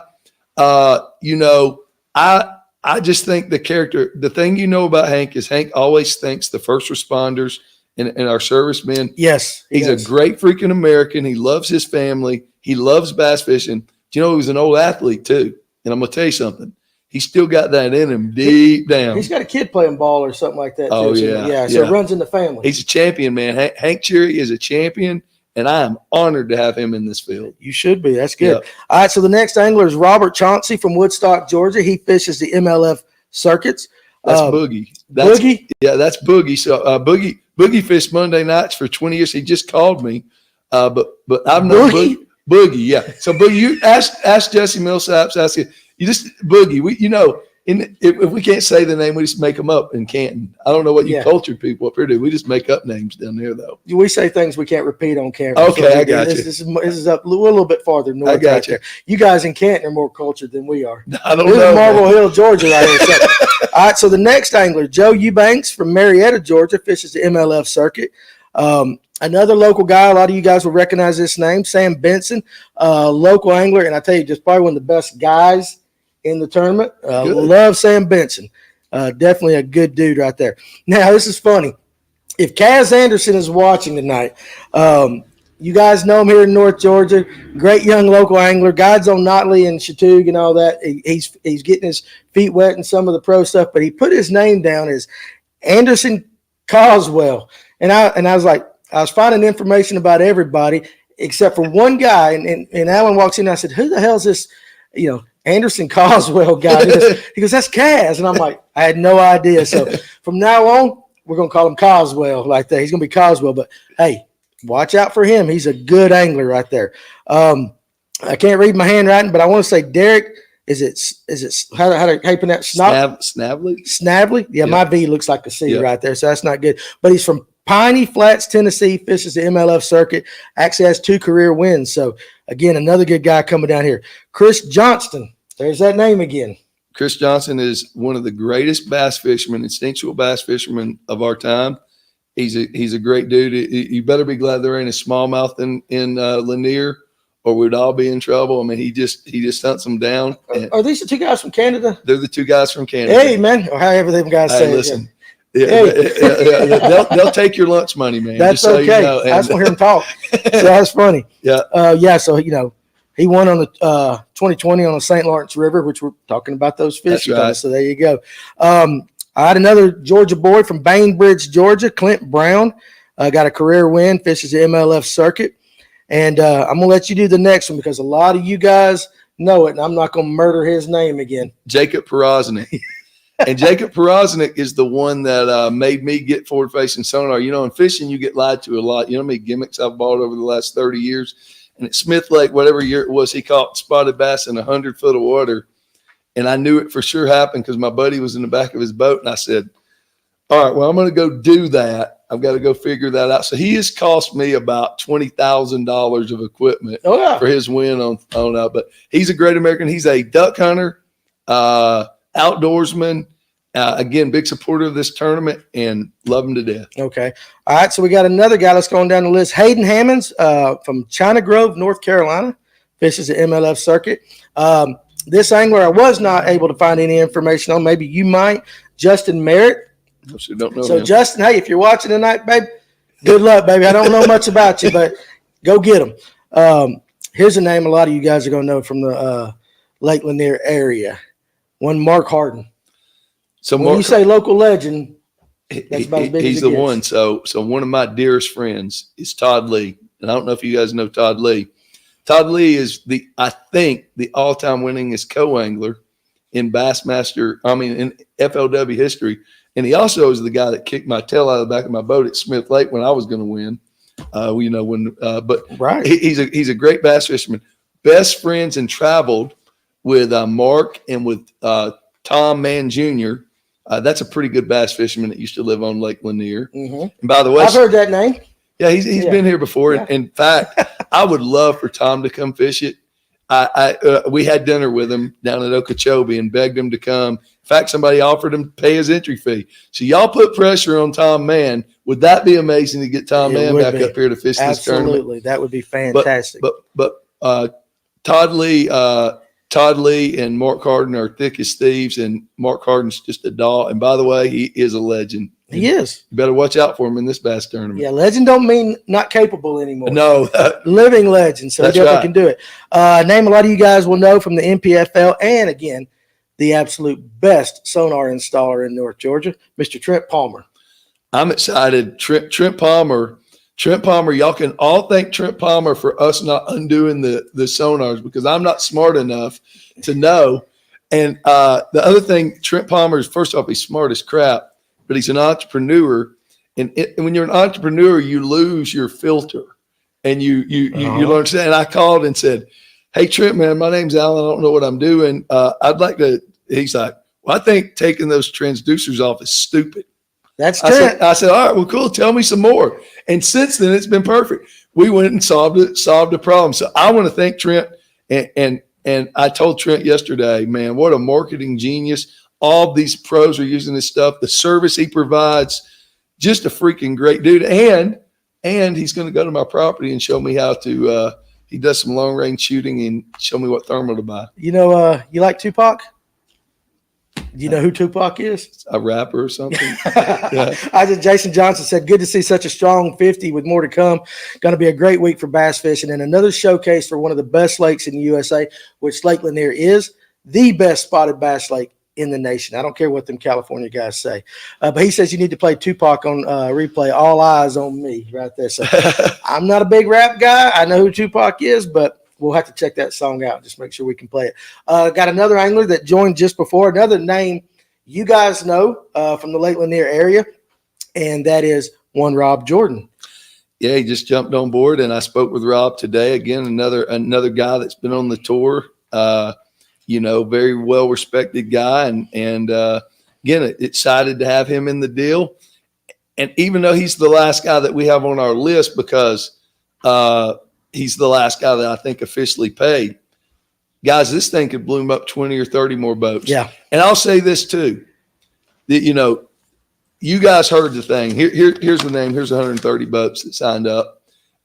You know, I just think the thing you know about Hank is Hank always thanks the first responders and our servicemen. Yes. He's a great freaking American. He loves his family. He loves bass fishing. Do you know he was an old athlete too? And I'm gonna tell you something. He's still got that in him deep down. He's got a kid playing ball or something like that. Oh, too. yeah. So it runs in the family. He's a champion, man. Hank Cherry is a champion, and I am honored to have him in this field. You should be. That's good. Yeah. All right, so the next angler is Robert Chauncey from Woodstock, Georgia. He fishes the MLF circuits. That's Boogie. That's, Boogie? Yeah, that's Boogie. So Boogie fished Monday nights for 20 years. He just called me. But I've known Boogie. Yeah. So Boogie, you ask Jesse Millsaps, ask it. You just Boogie. If we can't say the name, we just make them up in Canton. I don't know what you cultured people up here do. We just make up names down there, though. We say things we can't repeat on camera. Okay, I got you. This is up a little bit farther north. I got you. There. You guys in Canton are more cultured than we are. I don't We're know. in Marble Hill, Georgia, right here. So, all right. So the next angler, Joe Eubanks from Marietta, Georgia, fishes the MLF circuit. Another local guy, a lot of you guys will recognize this name, Sam Benson, local angler, and I tell you, just probably one of the best guys in the tournament. Love Sam Benson. Definitely a good dude right there. Now, this is funny. If Kaz Anderson is watching tonight, you guys know him here in North Georgia. Great young local angler. Guides on Notley and Chattooga and all that. He's getting his feet wet in some of the pro stuff, but he put his name down as Anderson Coswell. And I was like, I was finding information about everybody except for one guy. And Alan walks in and I said, who the hell is this, Anderson Coswell guy? He goes, that's Kaz. And I'm like, I had no idea. So from now on, we're going to call him Coswell like that. He's going to be Coswell. But, hey, watch out for him. He's a good angler right there. I can't read my handwriting, but I want to say Derek, is it how do you pronounce Snavely? Snavely? Yeah, my V looks like a C right there, so that's not good. But he's from Piney Flats, Tennessee, fishes the MLF circuit, actually has 2 career wins. So, again, another good guy coming down here. Chris Johnston, there's that name again. Chris Johnson is one of the greatest bass fishermen, instinctual bass fishermen of our time. He's a great dude. You better be glad there ain't a smallmouth in Lanier, or we'd all be in trouble. I mean, he just hunts them down. Are these the 2 guys from Canada? They're the 2 guys from Canada. Hey, man, or however them guys say listen. it. They'll take your lunch money, man. That's just so okay. You know. I just want to hear him talk. So that's funny. Yeah. So he won on the 2020 on the St. Lawrence River, which we're talking about those fish. That's right. So there you go. I had another Georgia boy from Bainbridge, Georgia, Clint Brown, got a career win, fishes the MLF circuit. And I'm going to let you do the next one because a lot of you guys know it, and I'm not going to murder his name again. Jacob Poroznik. And Jacob Poroznik is the one that made me get forward-facing sonar. In fishing, you get lied to a lot. You know how many gimmicks I've bought over the last 30 years? And at Smith Lake, whatever year it was, he caught spotted bass in 100 foot of water. And I knew it for sure happened because my buddy was in the back of his boat. And I said, all right, well, I'm going to go do that. I've got to go figure that out. So he has cost me about $20,000 of equipment for his win on but he's a great American. He's a duck hunter, outdoorsman, again, big supporter of this tournament and love him to death. Okay. All right. So we got another guy that's going down the list. Hayden Hammonds from China Grove, North Carolina, fishes the MLF circuit. This angler I was not able to find any information on. Maybe you might. Justin Merritt. Don't know so him. Justin, hey, if you're watching tonight, babe, good luck, baby. I don't know much about you, but go get him. Here's a name a lot of you guys are going to know from the Lake Lanier area. One Mark Harden. So when you say local legend, that's about as big he's as the gets. one. So one of my dearest friends is Todd Lee. And I don't know if you guys know Todd Lee. Todd Lee is I think the all-time winningest co-angler in in FLW history. And he also is the guy that kicked my tail out of the back of my boat at Smith Lake when I was going to win. He's a great bass fisherman. Best friends and traveled with Mark and with Tom Mann Jr. That's a pretty good bass fisherman that used to live on Lake Lanier. Mm-hmm. And by the way, I've heard that name. Yeah, he's been here before. Yeah. In fact, I would love for Tom to come fish it. We had dinner with him down at Okeechobee and begged him to come. In fact, somebody offered him to pay his entry fee. So y'all put pressure on Tom Mann. Would that be amazing to get Tom Mann back up here to fish this tournament? Absolutely, that would be fantastic. But Todd Lee and Mark Harden are thick as thieves, and Mark Harden's just a doll. And by the way, he is a legend. He is. You better watch out for him in this bass tournament. Yeah, legend don't mean not capable anymore. No. Living legend, so he definitely can do it. Name a lot of you guys will know from the NPFL and, again, the absolute best sonar installer in North Georgia, Mr. Trent Palmer. I'm excited. Trent Palmer, y'all can all thank Trent Palmer for us not undoing the sonars because I'm not smart enough to know And the other thing, Trent Palmer is, first off, he's smart as crap, but he's an entrepreneur. And when you're an entrepreneur, you lose your filter, and you learn to say. And I called and said, "Hey, Trent, man, my name's Alan. I don't know what I'm doing. I'd like to." He's like, "Well, I think taking those transducers off is stupid." That's Trent. I said, "All right, well, cool. Tell me some more." And since then, it's been perfect. We went and solved the problem. So I want to thank Trent. And I told Trent yesterday, man, what a marketing genius. All these pros are using this stuff. The service he provides, just a freaking great dude. And he's going to go to my property and show me how to, he does some long range shooting and show me what thermal to buy. You know, you like Tupac? Do you know who Tupac is? A rapper or something? Yeah. Jason Johnson said, good to see such a strong 50 with more to come. Going to be a great week for bass fishing and another showcase for one of the best lakes in the USA, which Lake Lanier is the best spotted bass lake in the nation. I don't care what them California guys say. But he says you need to play Tupac on replay. All eyes on me right there. So I'm not a big rap guy. I know who Tupac is, but we'll have to check that song out. Just make sure we can play it. Got another angler that joined just before. Another name you guys know from the Lake Lanier area, and that is one Rob Jordan. Yeah, he just jumped on board, and I spoke with Rob today. Again, another guy that's been on the tour. Very well respected guy, and again, excited to have him in the deal. And even though he's the last guy that we have on our list, because he's the last guy that I think officially paid. Guys, this thing could bloom up 20 or 30 more boats. Yeah. And I'll say this too, that, you guys heard the thing. Here's the name. Here's 130 boats that signed up.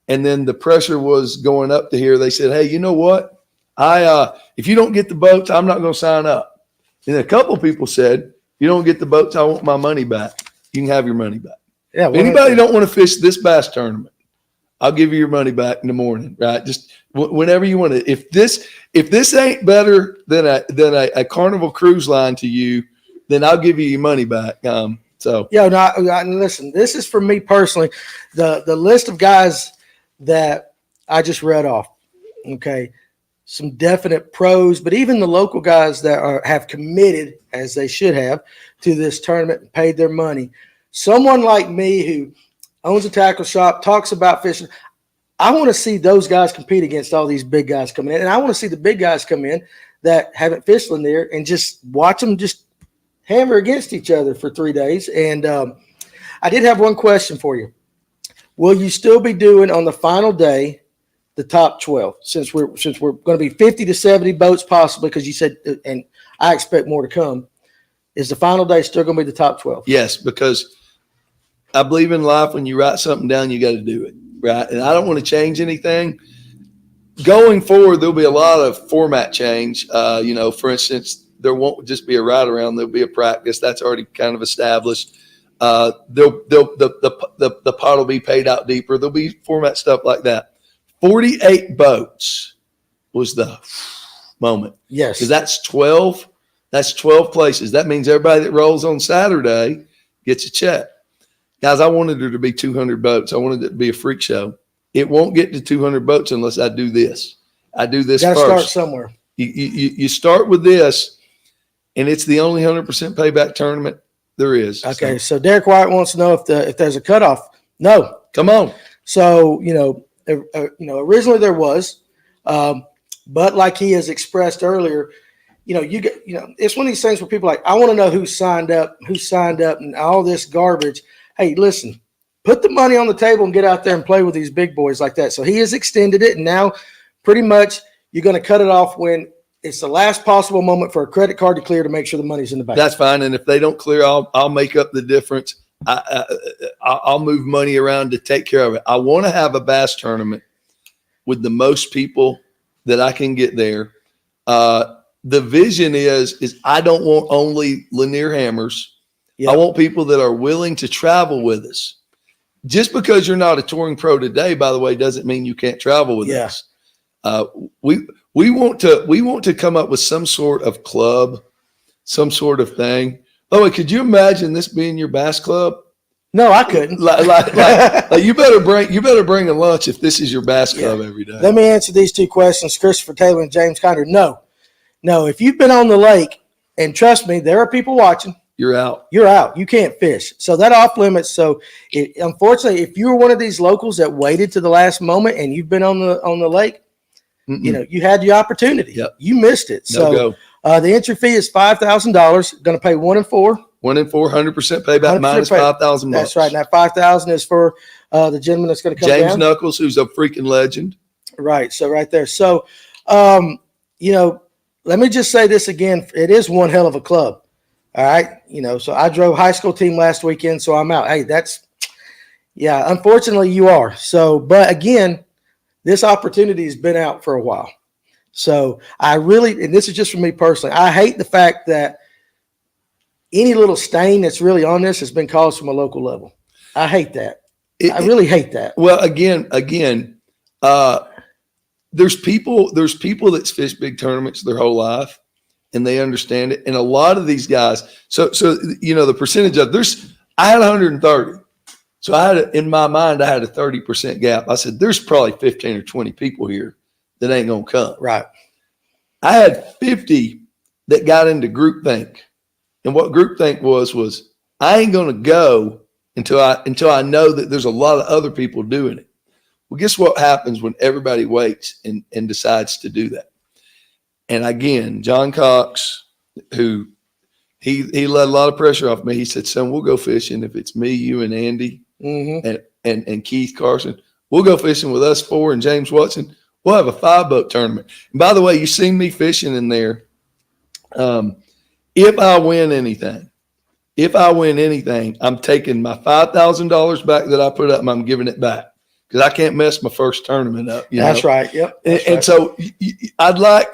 And then the pressure was going up to here. They said, hey, you know what? If you don't get the boats, I'm not going to sign up. And a couple people said, you don't get the boats, I want my money back. You can have your money back. Yeah. If anybody don't want to fish this bass tournament, I'll give you your money back in the morning, right? Just whenever you want to. If this ain't better than a Carnival cruise line to you, then I'll give you your money back. Listen, this is for me personally. The list of guys that I just read off, okay, some definite pros, but even the local guys that have committed, as they should have, to this tournament and paid their money. Someone like me who owns a tackle shop, talks about fishing. I want to see those guys compete against all these big guys coming in. And I want to see the big guys come in that haven't fished Lanier and just watch them just hammer against each other for 3 days. And I did have one question for you. Will you still be doing on the final day the top 12? Since we're going to be 50 to 70 boats possibly, because you said, and I expect more to come, is the final day still going to be the top 12? Yes, because I believe in life, when you write something down, you got to do it, right? And I don't want to change anything. Going forward, there'll be a lot of format change. For instance, there won't just be a ride around. There'll be a practice. That's already kind of established. The pot will be paid out deeper. There'll be format stuff like that. 48 boats was the moment. Yes. Because that's 12. That's 12 places. That means everybody that rolls on Saturday gets a check. Guys, I wanted there to be 200 boats. I wanted it to be a freak show. It won't get to 200 boats unless I do this. I do this first. Got to start somewhere. You start with this, and it's the only 100% payback tournament there is. Okay, so Derek White wants to know if there's a cutoff. No. Come on. So, originally there was, but like he has expressed earlier, it's one of these things where people are like, I want to know who signed up, and all this garbage. Hey, listen, put the money on the table and get out there and play with these big boys like that. So he has extended it, and now pretty much you're going to cut it off when it's the last possible moment for a credit card to clear to make sure the money's in the bank. That's fine. And if they don't clear, I'll make up the difference. I'll move money around to take care of it. I want to have a bass tournament with the most people that I can get there. The vision is I don't want only Lanier hammers. Yep. I want people that are willing to travel with us. Just because you're not a touring pro today, by the way, doesn't mean you can't travel with us. We want to come up with some sort of club, some sort of thing. Oh, could you imagine this being your bass club? No, I couldn't. Like you better bring a lunch if this is your bass club every day. Let me answer these two questions. Christopher Taylor and James Conner. No. No, if you've been on the lake, and trust me, there are people watching. You're out. You're out. You can't fish. So that off limits. So unfortunately, if you were one of these locals that waited to the last moment and you've been on the lake, you had the opportunity. Yep. You missed it. So the entry fee is $5,000. Going to pay 1 in 4. 1 in 4, 100% payback minus $5,000. That's right. Now $5,000 is for the gentleman that's going to come James down. Knuckles, who's a freaking legend. Right. So right there. So, let me just say this again. It is one hell of a club. All right. So I drove high school team last weekend, so I'm out. Hey, unfortunately you are. So, but again, this opportunity has been out for a while. So and this is just for me personally, I hate the fact that any little stain that's really on this has been caused from a local level. I hate that. I really hate that. Well, again, there's people that's fished big tournaments their whole life and they understand it. And a lot of these guys, so the percentage of I had 130. So in my mind, I had a 30% gap. I said, there's probably 15 or 20 people here that ain't going to come. Right. I had 50 that got into groupthink. And what groupthink was I ain't going to go until I know that there's a lot of other people doing it. Well, guess what happens when everybody waits and decides to do that? And again, John Cox, who he let a lot of pressure off me. He said, son, we'll go fishing. If it's me, you and Andy and Keith Carson, we'll go fishing with us 4 and James Watson. We'll have a 5-boat tournament. And by the way, you seen me fishing in there. If I win anything, I'm taking my $5,000 back that I put up and I'm giving it back because I can't mess my first tournament up. That's right. Yep. And so I'd like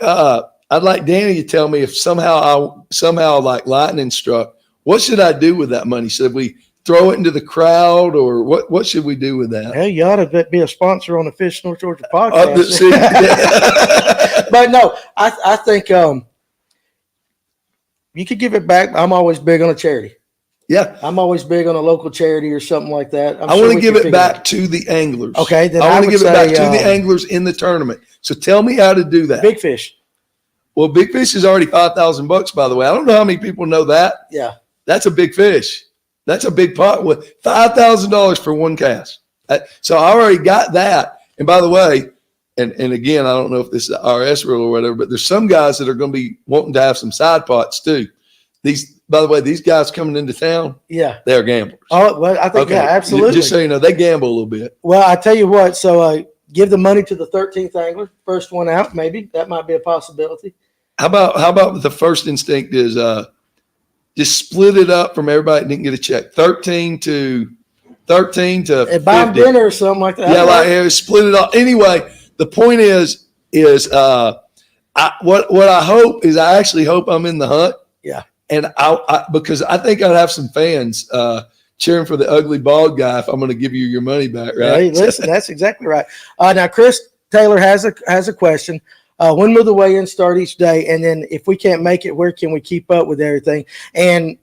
Danny to tell me if somehow like lightning struck, what should I do with that money? Should we throw it into the crowd or what should we do with that? Hey, you ought to be a sponsor on the Fish North Georgia podcast. But no, I think you could give it back. I'm always big on a charity. Yeah. I'm always big on a local charity or something like that. I want to give it back to the anglers. Okay. Then I want to give it back to the anglers in the tournament. So tell me how to do that. Big Fish. Well, Big Fish is already $5,000, by the way. I don't know how many people know that. Yeah. That's a big fish. That's a big pot with $5,000 for one cast. So I already got that. And by the way, and again, I don't know if this is the RS rule or whatever, but there's some guys that are going to be wanting to have some side pots too. By the way, these guys coming into town, they're gamblers. Oh, well, I think, absolutely. Just so you know, they gamble a little bit. Well, I tell you what, so give the money to the 13th angler, first one out, maybe. That might be a possibility. How about the first instinct is just split it up from everybody that didn't get a check. 13 to 50. Buy them dinner or something like that. Yeah, split it up. Anyway, the point is what I hope is I actually hope I'm in the hunt. Yeah. And I because I think I'd have some fans cheering for the ugly bald guy if I'm going to give you your money back, right? Hey, listen, that's exactly right. Now, Chris Taylor has a question. When will the weigh-ins start each day? And then if we can't make it, where can we keep up with everything? And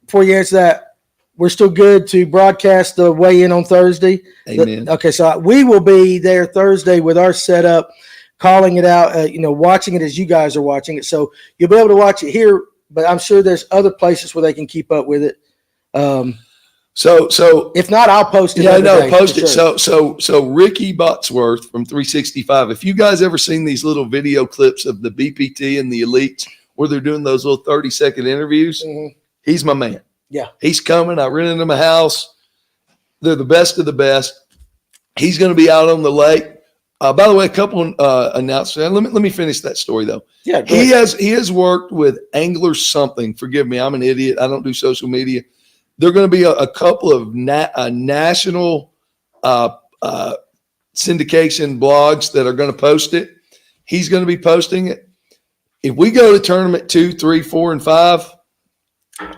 before you answer that, we're still good to broadcast the weigh-in on Thursday. Amen. Okay, so we will be there Thursday with our setup, calling it out, watching it as you guys are watching it. So you'll be able to watch it here, but I'm sure there's other places where they can keep up with it. So if not, I'll post it. Yeah, no, post it. Sure. So Ricky Botsworth from 365. If you guys ever seen these little video clips of the BPT and the elites where they're doing those little 30-second interviews, he's my man. Yeah, he's coming. I rented him a house. They're the best of the best. He's going to be out on the lake. By the way, a couple announcements. Let me finish that story though. Yeah, he has worked with Anglers Something. Forgive me, I'm an idiot. I don't do social media. There are going to be a couple of national syndication blogs that are going to post it. He's going to be posting it. If we go to tournament 2, 3, 4, and 5,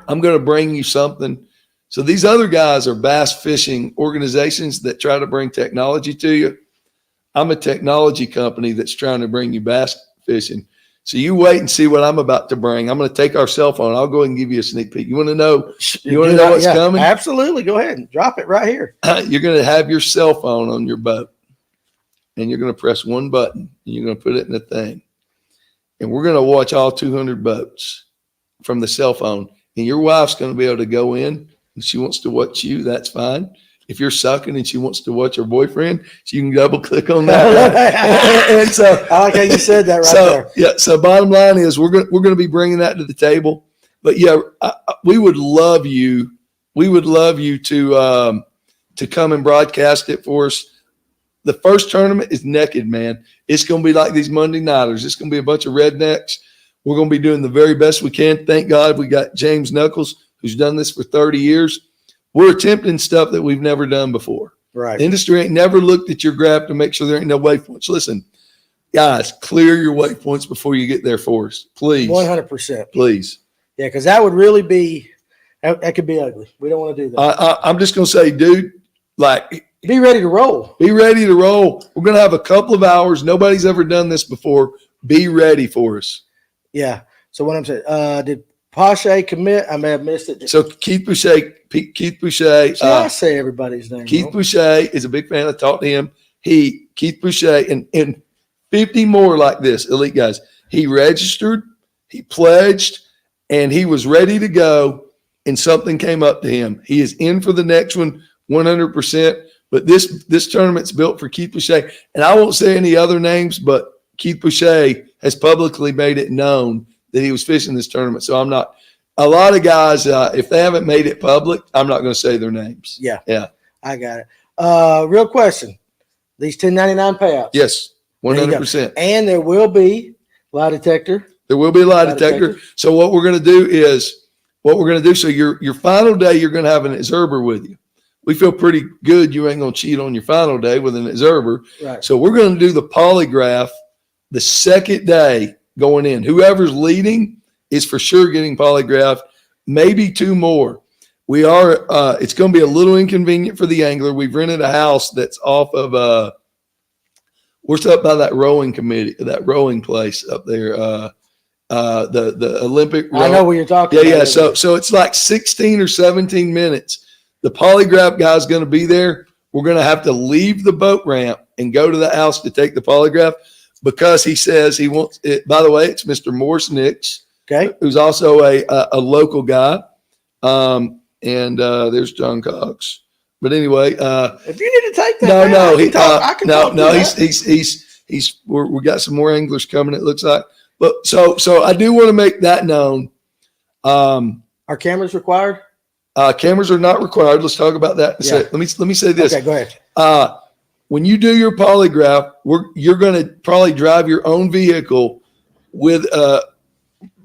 I'm going to bring you something. So these other guys are bass fishing organizations that try to bring technology to you. I'm a technology company that's trying to bring you bass fishing. So you wait and see what I'm about to bring. I'm going to take our cell phone. I'll go ahead and give you a sneak peek. You want to know? You want to know what's coming? Absolutely. Go ahead and drop it right here. You're going to have your cell phone on your boat, and you're going to press one button, and you're going to put it in the thing. and we're going to watch all 200 boats from the cell phone. And your wife's going to be able to go in and she wants to watch you. That's fine. If you're sucking and she wants to watch her boyfriend, she can double click on that. And so I like how you said that there. Yeah. So bottom line is we're going to be bringing that to the table. But yeah, we would love you. We would love you to come and broadcast it for us. The first tournament is naked, man. It's going to be like these Monday nighters. It's going to be a bunch of rednecks. We're going to be doing the very best we can. Thank God we got James Knuckles, who's done this for 30 years. We're attempting stuff that we've never done before. Right. The industry ain't never looked at your graph to make sure there ain't no waypoints. Listen, guys, clear your waypoints before you get there for us. Please. 100%. Please. Yeah, because that would really be that could be ugly. We don't want to do that. I'm just going to say, dude, like, be ready to roll. Be ready to roll. We're going to have a couple of hours. Nobody's ever done this before. Be ready for us. Yeah. So what I'm saying, did Pache commit? I may have missed it. So Keith Boucher. See, I say everybody's name. Keith Boucher is a big fan. I talked to him. Keith Boucher, and 50 more like this, elite guys. He registered, he pledged, and he was ready to go, and something came up to him. He is in for the next one 100%. But this tournament's built for Keith Boucher. And I won't say any other names, but Keith Boucher has publicly made it known that he was fishing this tournament. So I'm not – a lot of guys, if they haven't made it public, I'm not going to say their names. Yeah. Yeah. I got it. Real question. These 1099 payouts. Yes, 100%. And there will be lie detector. There will be a lie detector. So what we're going to do is so your final day, you're going to have an observer with you. We feel pretty good you ain't going to cheat on your final day with an observer. Right. So we're going to do the polygraph the second day going in. Whoever's leading is for sure getting polygraphed, maybe two more. We are it's going to be a little inconvenient for the angler. We've rented a house that's off of we're up by that rowing place up there. The Olympic I know what you're talking about. Yeah. So it's like 16 or 17 minutes. The polygraph guy's going to be there. We're going to have to leave the boat ramp and go to the house to take the polygraph because he says he wants it. By the way, it's Mr. Morris Nix, who's also a local guy. And there's John Cox. But anyway, if you need to take that, we got some more anglers coming. It looks like, but so I do want to make that known. Are cameras required? Cameras are not required. Let's talk about that. Yeah. Let me say this. Okay, go ahead. When you do your polygraph, you're going to probably drive your own vehicle with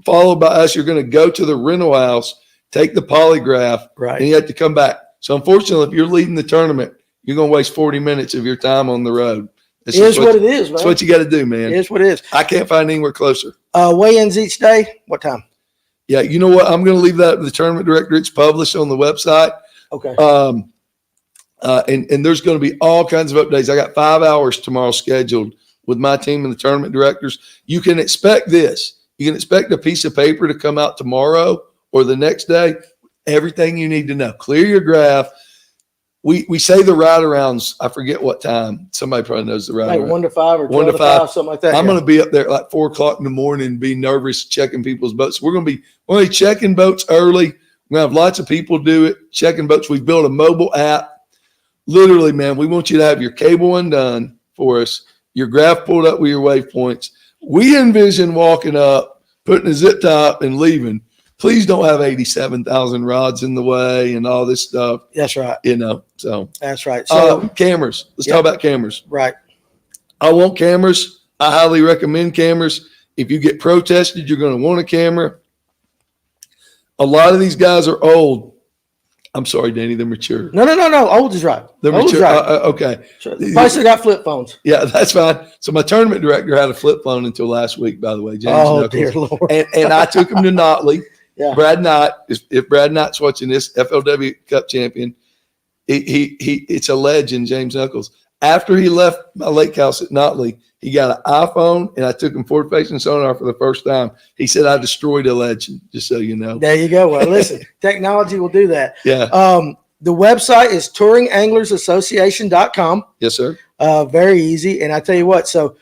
followed by us. You're going to go to the rental house, take the polygraph, right, and you have to come back. So unfortunately, if you're leading the tournament, you're going to waste 40 minutes of your time on the road. It is what it is, man. That's what you got to do, man. It is what it is. I can't find anywhere closer. Weigh-ins each day. What time? Yeah, you know what? I'm going to leave that to the tournament director. It's published on the website. Okay. And there's going to be all kinds of updates. I got 5 hours tomorrow scheduled with my team and the tournament directors. You can expect this. You can expect a piece of paper to come out tomorrow or the next day. Everything you need to know. Clear your graph. We say the ride arounds. I forget what time. Somebody probably knows the ride like around. 1 to 5 or 12 to 5, something like that. I'm going to be up there at like 4 o'clock in the morning and be nervous checking people's boats. We're going to be checking boats early. We're going to have lots of people do it, checking boats. We've built a mobile app. Literally, man, we want you to have your cable undone for us, your graph pulled up with your waypoints. We envision walking up, putting a zip tie up and leaving. Please don't have 87,000 rods in the way and all this stuff. That's right. So that's right. So cameras. Let's talk about cameras. Right. I want cameras. I highly recommend cameras. If you get protested, you're going to want a camera. A lot of these guys are old. I'm sorry, Danny, they're mature. No. Old is right. They're old mature. Is right. Okay. Probably still got flip phones. Yeah, that's fine. So my tournament director had a flip phone until last week, by the way. James Knuckles. Dear Lord. And I took him to Notley. Yeah. Brad Knight, if Brad Knight's watching this, FLW Cup champion, it's a legend, James Knuckles. After he left my lake house at Notley, he got an iPhone, and I took him forward-facing sonar for the first time. He said I destroyed a legend, just so you know. There you go. Well, listen, technology will do that. Yeah. The website is touringanglersassociation.com. Yes, sir. Very easy. And I tell you what, so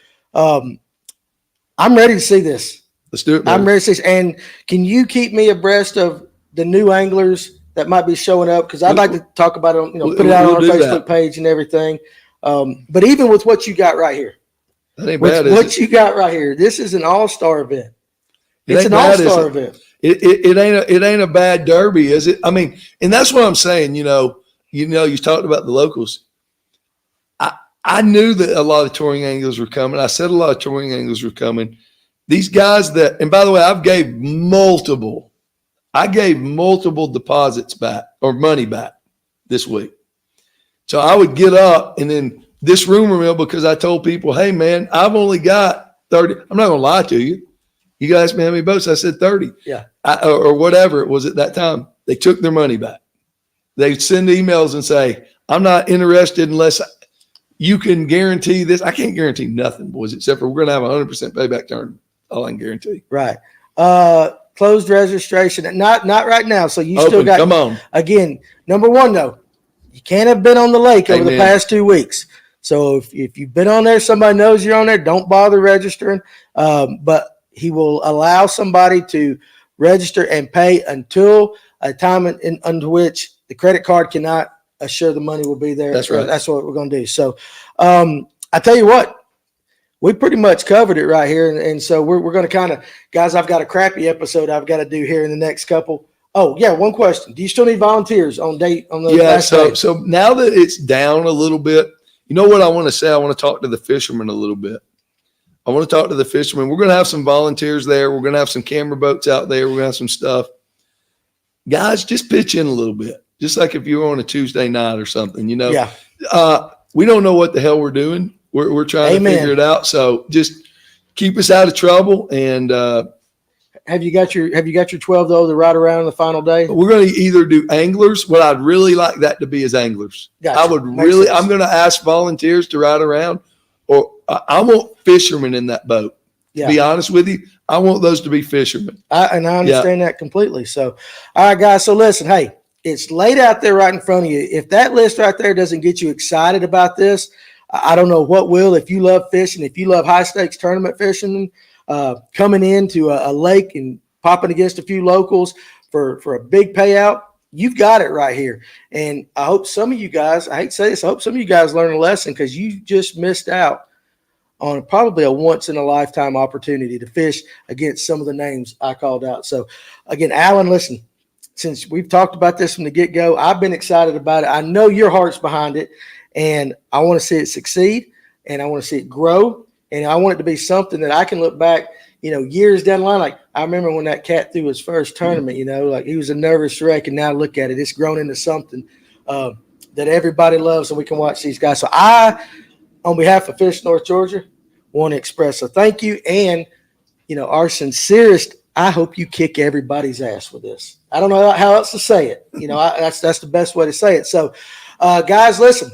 I'm ready to see this. Let's do it, I'm man. ready to see this. And can you keep me abreast of the new anglers that might be showing up? Because I'd like to talk about it, put it out on our Facebook page and everything. But even with what you got right here, that ain't bad, is what you got right here, this is an all-star event. It's an all-star event. It ain't a bad derby, is it? I mean, and that's what I'm saying. You talked about the locals. I knew that a lot of touring anglers were coming. I said a lot of touring anglers were coming. These guys and by the way, I gave multiple deposits back or money back this week. So I would get up and then this rumor mill, because I told people, hey man, I've only got 30. I'm not going to lie to you. You guys, man, how many boats? I said 30. Yeah. Or whatever it was at that time. They took their money back. They send emails and say, I'm not interested unless you can guarantee this. I can't guarantee nothing, boys, except for we're going to have 100% payback tournament. All I can guarantee. Right. Closed registration. Not right now. So you Open, still got. Come on. Again, number one, though, you can't have been on the lake over the past 2 weeks. So if you've been on there, somebody knows you're on there, don't bother registering. But he will allow somebody to register and pay until a time under which the credit card cannot assure the money will be there. That's right. That's what we're going to do. So I tell you what, we pretty much covered it right here. And so we're going to kind of, guys, I've got a crappy episode I've got to do here in the next couple. Oh, yeah, one question. Do you still need volunteers on the last day? So now that it's down a little bit, you know what I want to say? I want to talk to the fishermen a little bit. I want to talk to the fishermen. We're going to have some volunteers there. We're going to have some camera boats out there. We're going to have some stuff. Guys, just pitch in a little bit. Just like if you were on a Tuesday night or something, Yeah. We don't know what the hell we're doing. We're trying Amen. to figure it out. So just keep us out of trouble. And have you got your 12 though to ride around on the final day? we're going to either do anglers. What I'd really like that to be is anglers. Gotcha. I would Makes sense. I'm going to ask volunteers to ride around, or I want fishermen in that boat. Yeah. To be honest with you, I want those to be fishermen. I understand that completely. So, all right, guys. So listen, hey, it's laid out there right in front of you. If that list right there doesn't get you excited about this, I don't know what will. If you love fishing, if you love high stakes tournament fishing, coming into a lake and popping against a few locals for a big payout, you've got it right here. And I hope some of you guys, I hate to say this, I hope some of you guys learn a lesson, because you just missed out on probably a once-in-a-lifetime opportunity to fish against some of the names I called out. So, again, Alan, listen, since we've talked about this from the get-go, I've been excited about it. I know your heart's behind it, and I want to see it succeed, and I want to see it grow, and I want it to be something that I can look back, years down the line. Like, I remember when that cat threw his first tournament, like he was a nervous wreck, and now look at it. It's grown into something that everybody loves, and we can watch these guys. So I, on behalf of Fish North Georgia, want to express a thank you, and our sincerest, I hope you kick everybody's ass with this. I don't know how else to say it. That's the best way to say it. So, guys, listen,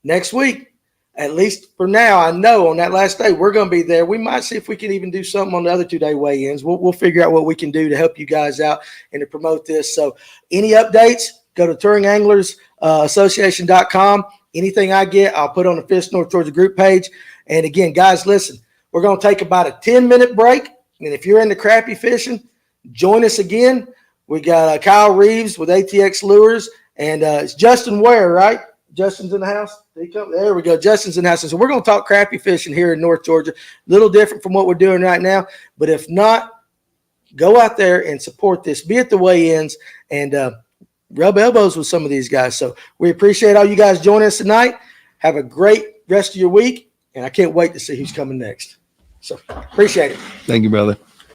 next week, at least for now, I know on that last day, we're going to be there. We might see if we can even do something on the other 2-day weigh-ins. We'll figure out what we can do to help you guys out and to promote this. So any updates, go to touringanglersassociation.com. Anything I get, I'll put on the Fish North Georgia group page. And again, guys, listen, we're going to take about a 10-minute break. And if you're into crappie fishing, join us again. We got Kyle Reeves with ATX Lures, and it's Justin Ware, right? Justin's in the house. There we go. Justin's in the house. So we're going to talk crappie fishing here in North Georgia. A little different from what we're doing right now. But if not, go out there and support this. Be at the weigh-ins and rub elbows with some of these guys. So we appreciate all you guys joining us tonight. Have a great rest of your week, and I can't wait to see who's coming next. So appreciate it. Thank you, brother.